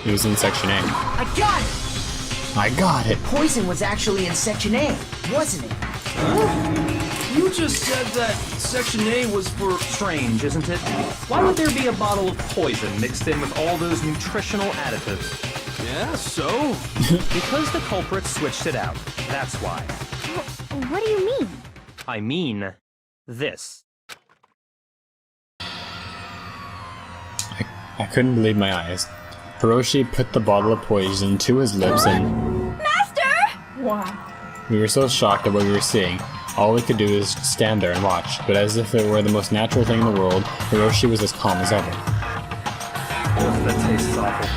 It was in Section A. I got it! I got it. Poison was actually in Section A, wasn't it? You just said that Section A was for... Strange, isn't it? Why would there be a bottle of poison mixed in with all those nutritional additives? Yeah, so? Because the culprit switched it out. That's why. What do you mean? I mean, this. I couldn't believe my eyes. Hiroshi put the bottle of poison to his lips and Master! Wow. we were so shocked at what we were seeing. All we could do is stand there and watch, but as if it were the most natural thing in the world, Hiroshi was as calm as ever. That tastes awful.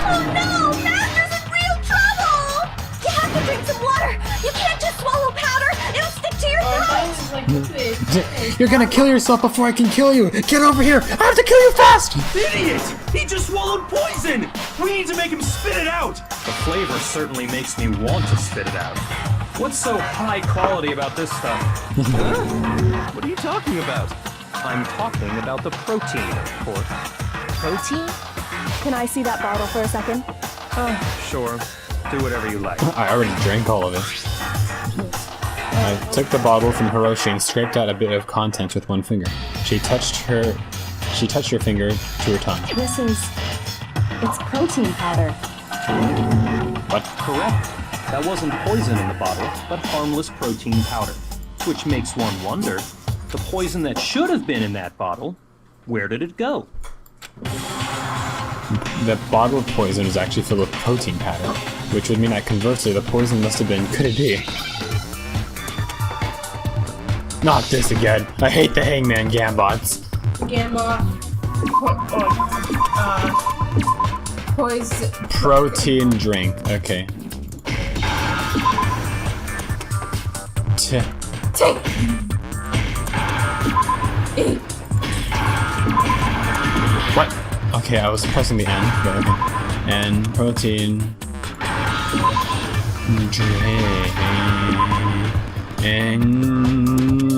Oh no! Master's in real trouble! You have to drink some water! You can't just swallow powder! It'll stick to your throat! like, wait. You're gonna kill yourself before I can kill you! Get over here! I have to kill you fast! Idiot! He just swallowed poison! We need to make him spit it out! The flavor certainly makes me want to spit it out. What's so high quality about this stuff? What are you talking about? I'm talking about the protein, of course. Protein? Can I see that bottle for a second? Sure. Do whatever you like. I already drank all of it. I took the bottle from Hiroshi and scraped out a bit of contents with one finger. She touched her finger to her tongue. It's protein powder. What? Correct. That wasn't poison in the bottle, but harmless protein powder. Which makes one wonder, the poison that should have been in that bottle, where did it go? The bottle of poison was actually filled with protein powder, which would mean that conversely the poison must have been, could it be? Not this again. I hate the Hangman Gambots. Poison. Protein drink. Okay. Take. What? Okay, I was pressing the N, but okay. And protein drink. And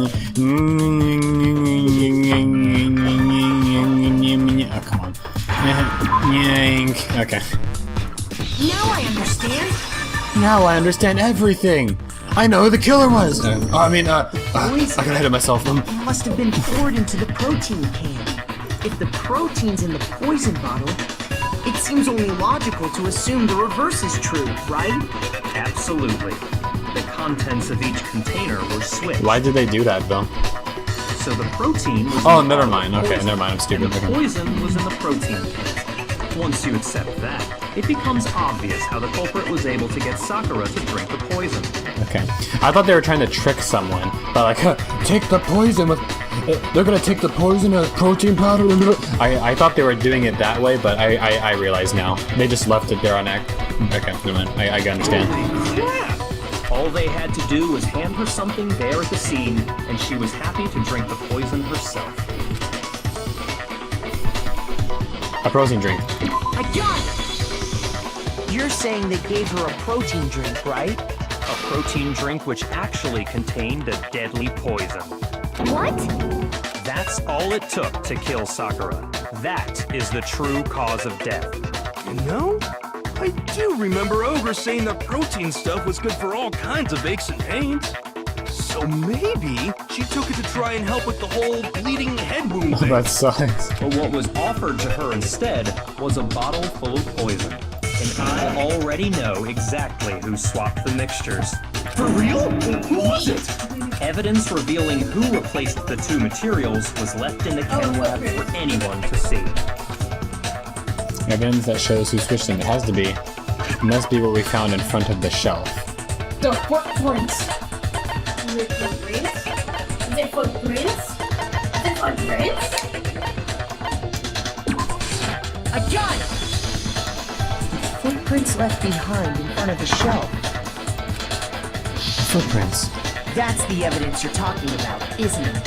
oh, come on. Okay. Now I understand. Now I understand everything. I know who the killer was. I got ahead of myself. It must have been poured into the protein can. If the protein's in the poison bottle, it seems only logical to assume the reverse is true, right? Absolutely. The contents of each container were switched. Why did they do that, though? So the protein was Oh, in the never bottle mind. of Okay, poison, never mind. I'm stupid. and the Okay. poison was in the protein can. Once you accept that, it becomes obvious how the culprit was able to get Sakura to drink the poison. Okay. I thought they were trying to trick someone by like, take the poison with. They're gonna take the poison as protein powder. I thought they were doing it that way, but I realize now they just left it there on act. Okay, never mind. I understand. All they had to do was hand her something there at the scene, and she was happy to drink the poison herself. A protein drink. I got it! You're saying they gave her a protein drink, right? A protein drink which actually contained a deadly poison. What? That's all it took to kill Sakura. That is the true cause of death. You know, I do remember Ogre saying that protein stuff was good for all kinds of aches and pains. So maybe she took it to try and help with the whole bleeding head wound thing. That sucks. But what was offered to her instead was a bottle full of poison. And I already know exactly who swapped the mixtures. For real? Who was it? Evidence revealing who replaced the two materials was left in the chem lab for anyone to see. Evidence that shows who switched them. It has to be. It must be what we found in front of the shelf. The footprints. Is it footprints? Is it footprints? Is it footprints? I got it! Footprints left behind in front of the shelf. Footprints. That's the evidence you're talking about, isn't it?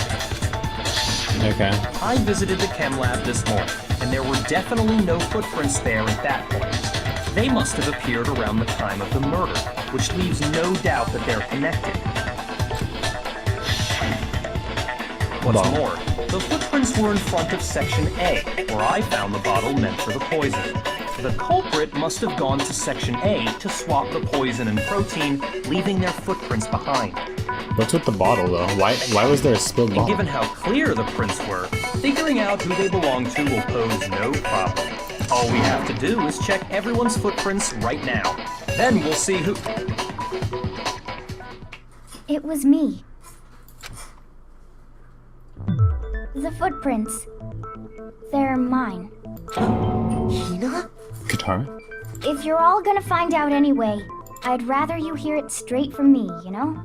Okay. I visited the chem lab this morning, and there were definitely no footprints there at that point. They must have appeared around the time of the murder, which leaves no doubt that they're connected. What's Wow. more, the footprints were in front of Section A, where I found the bottle meant for the poison. The culprit must have gone to Section A to swap the poison and protein, leaving their footprints behind. What's with the bottle, though? Why was there a spilled And bottle? given how clear the prints were, figuring out who they belong to will pose no problem. All we have to do is check everyone's footprints right now. Then we'll see who... It was me. The footprints. They're mine. Hina? Guitar? If you're all gonna find out anyway, I'd rather you hear it straight from me, you know?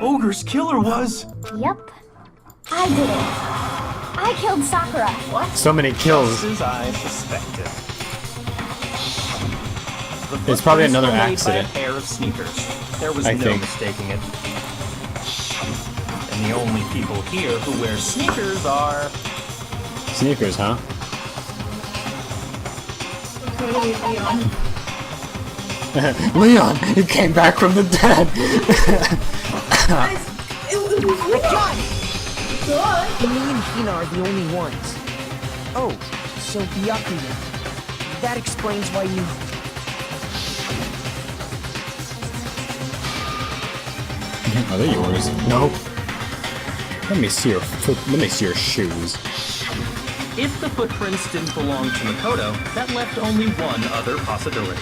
Ogre's killer was... Yep. I did it. I killed Sakura. So many kills. As I suspected. The It's probably footprints another were made accident. by a pair of sneakers. There was I no think. mistaking it. And the only people here who wear sneakers are... Sneakers, huh? Leon, he came back from the dead. Me and Hina are the only ones. Oh, so Byakuya. That explains why you... Are they yours? No. Let me see your foot. Let me see your shoes. If the footprints didn't belong to Makoto, that left only one other possibility.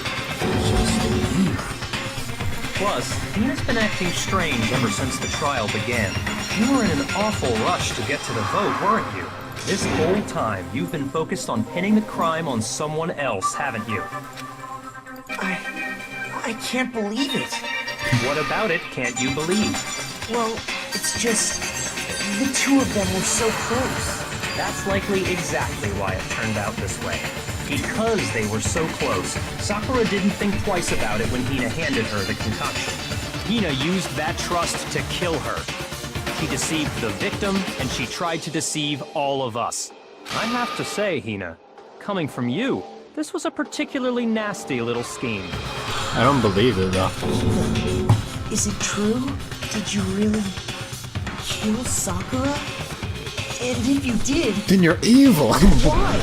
Plus, Hina's been acting strange ever since the trial began. You were in an awful rush to get to the vote, weren't you? This whole time, you've been focused on pinning the crime on someone else, haven't you? I can't believe it. What about it can't you believe? Well, it's just... the two of them were so close. That's likely exactly why it turned out this way. Because they were so close, Sakura didn't think twice about it when Hina handed her the concoction. Hina used that trust to kill her. She deceived the victim, and she tried to deceive all of us. I have to say, Hina, coming from you, this was a particularly nasty little scheme. I don't believe it, though. Is it true? Did you really kill Sakura? And if you did... then you're evil! Why?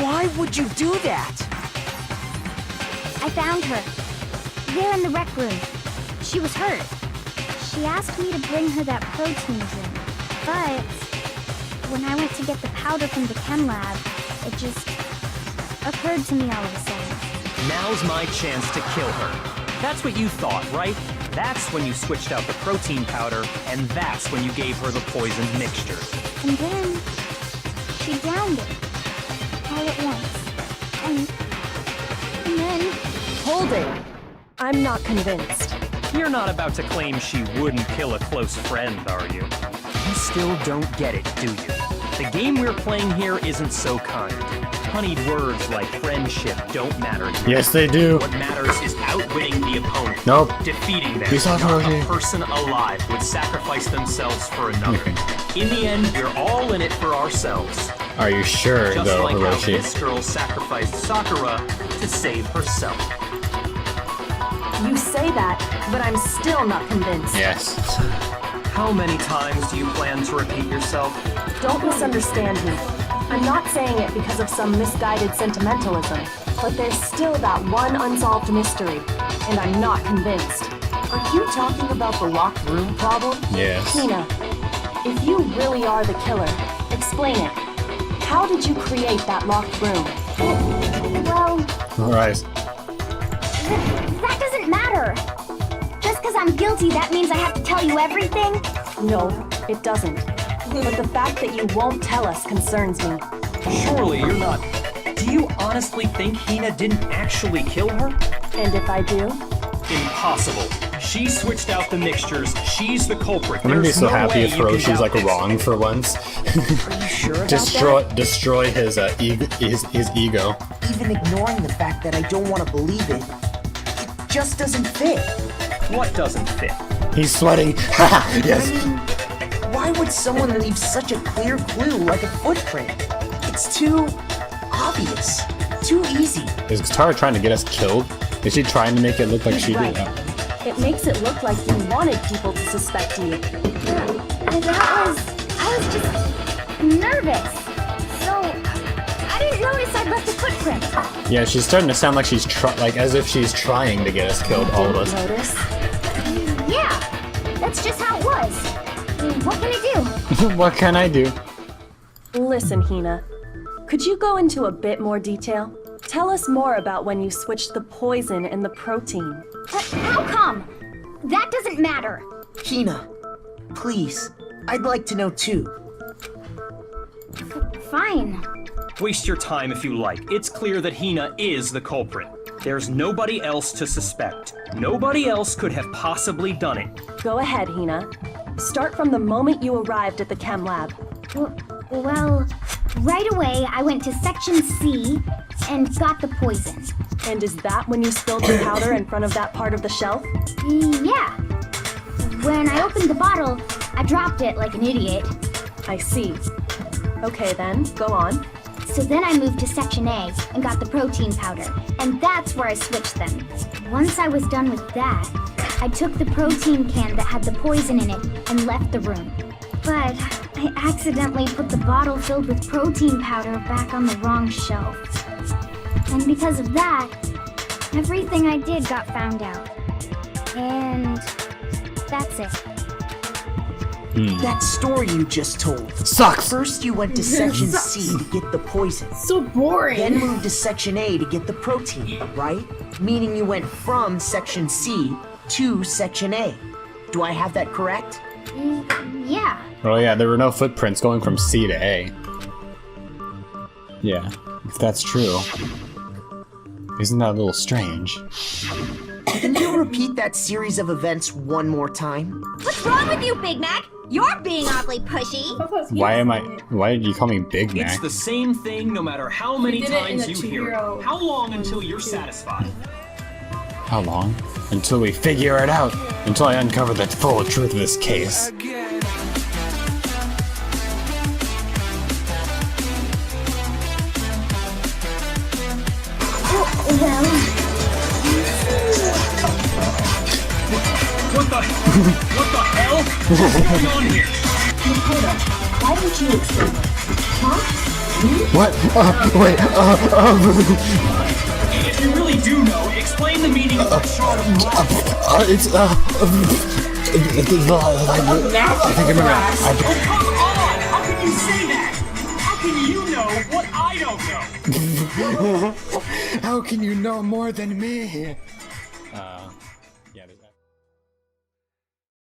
Why would you do that? I found her. There in the rec room. She was hurt. She asked me to bring her that protein drink. But when I went to get the powder from the chem lab, it just occurred to me all of a sudden. Now's my chance to kill her. That's what you thought, right? That's when you switched out the protein powder, and that's when you gave her the poisoned mixture. And then she downed it. All at once. And then... Hold it. I'm not convinced. You're not about to claim she wouldn't kill a close friend, are you? You still don't get it, do you? The game we're playing here isn't so kind. Honeyed words like friendship don't matter here. Yes, they do. What matters is outwitting the opponent. Nope. Defeating them. Peace out, Not Hiroshi. a person alive would sacrifice themselves for another. In the end, we're all in it for ourselves. Are you sure, Just though, like how Hiroshi? this girl sacrificed Sakura to save herself. You say that, but I'm still not convinced. Yes. How many times do you plan to repeat yourself? Don't misunderstand me. I'm not saying it because of some misguided sentimentalism, but there's still that one unsolved mystery, and I'm not convinced. Are you talking about the locked room problem? Yes. Hina, if you really are the killer, explain it. How did you create that locked room? Well, Alright. that doesn't matter. Just because I'm guilty, that means I have to tell you everything? No, it doesn't. But the fact that you won't tell us concerns me. Surely you're not... Do you honestly think Hina didn't actually kill her? And if I do? Impossible. She switched out the mixtures. She's the culprit. I'm gonna be There's so no happy way if you can Hiroshi's doubt like this. wrong for once. Are you sure about Destroy his ego. Even ignoring the fact that I don't want to believe it, it just doesn't fit. What doesn't fit? He's sweating. Haha, yes. I mean, why would someone leave such a clear clue like a footprint? It's too obvious. Too easy. Is Katara trying to get us killed? Is she trying to make it look like she Right. did? It makes it look like you wanted people to suspect you. I was just nervous. So, I didn't notice I'd left a footprint. Yeah, she's starting to sound like she's like as if she's trying to get us killed, all of us. Notice? Yeah, that's just how it was. What can I What can I do? Listen, Hina. Could you go into a bit more detail? Tell us more about when you switched the poison and the protein. do? How come? That doesn't matter. Hina, please. I'd like to know too. Fine. Waste your time if you like. It's clear that Hina is the culprit. There's nobody else to suspect. Nobody else could have possibly done it. Go ahead, Hina. Start from the moment you arrived at the chem lab. Well, right away I went to section C and got the poison. And is that when you spilled the powder in front of that part of the shelf? Yeah. When I opened the bottle, I dropped it like an idiot. I see. Okay then, go on. So then I moved to Section A and got the protein powder, and that's where I switched them. Once I was done with that, I took the protein can that had the poison in it and left the room. But I accidentally put the bottle filled with protein powder back on the wrong shelf. And because of that, everything I did got found out. And that's it. That story you just told. Sucks! First you went to Section C to get the poison. So boring. Then moved to Section A to get the protein, right? Meaning you went from Section C to Section A. Do I have that correct? Yeah. Oh yeah, there were no footprints going from C to A. Yeah, if that's true. Isn't that a little strange? Can you repeat that series of events one more time? What's wrong with you, Big Mac? You're being awfully pushy. Why did you call me Big Mac? It's the same thing no matter how many did it in times the you hear two-year-old it. How long until you're satisfied? How long? Until we figure it out. Until I uncover the full truth of this case. What the hell? What's going on here? Why don't you explain? What? Wait, If you really do know, explain the meaning of the shard of glass. it's, I think I remember. Oh, come on! How can you say that? How can you know what I don't know? How can you know more than me?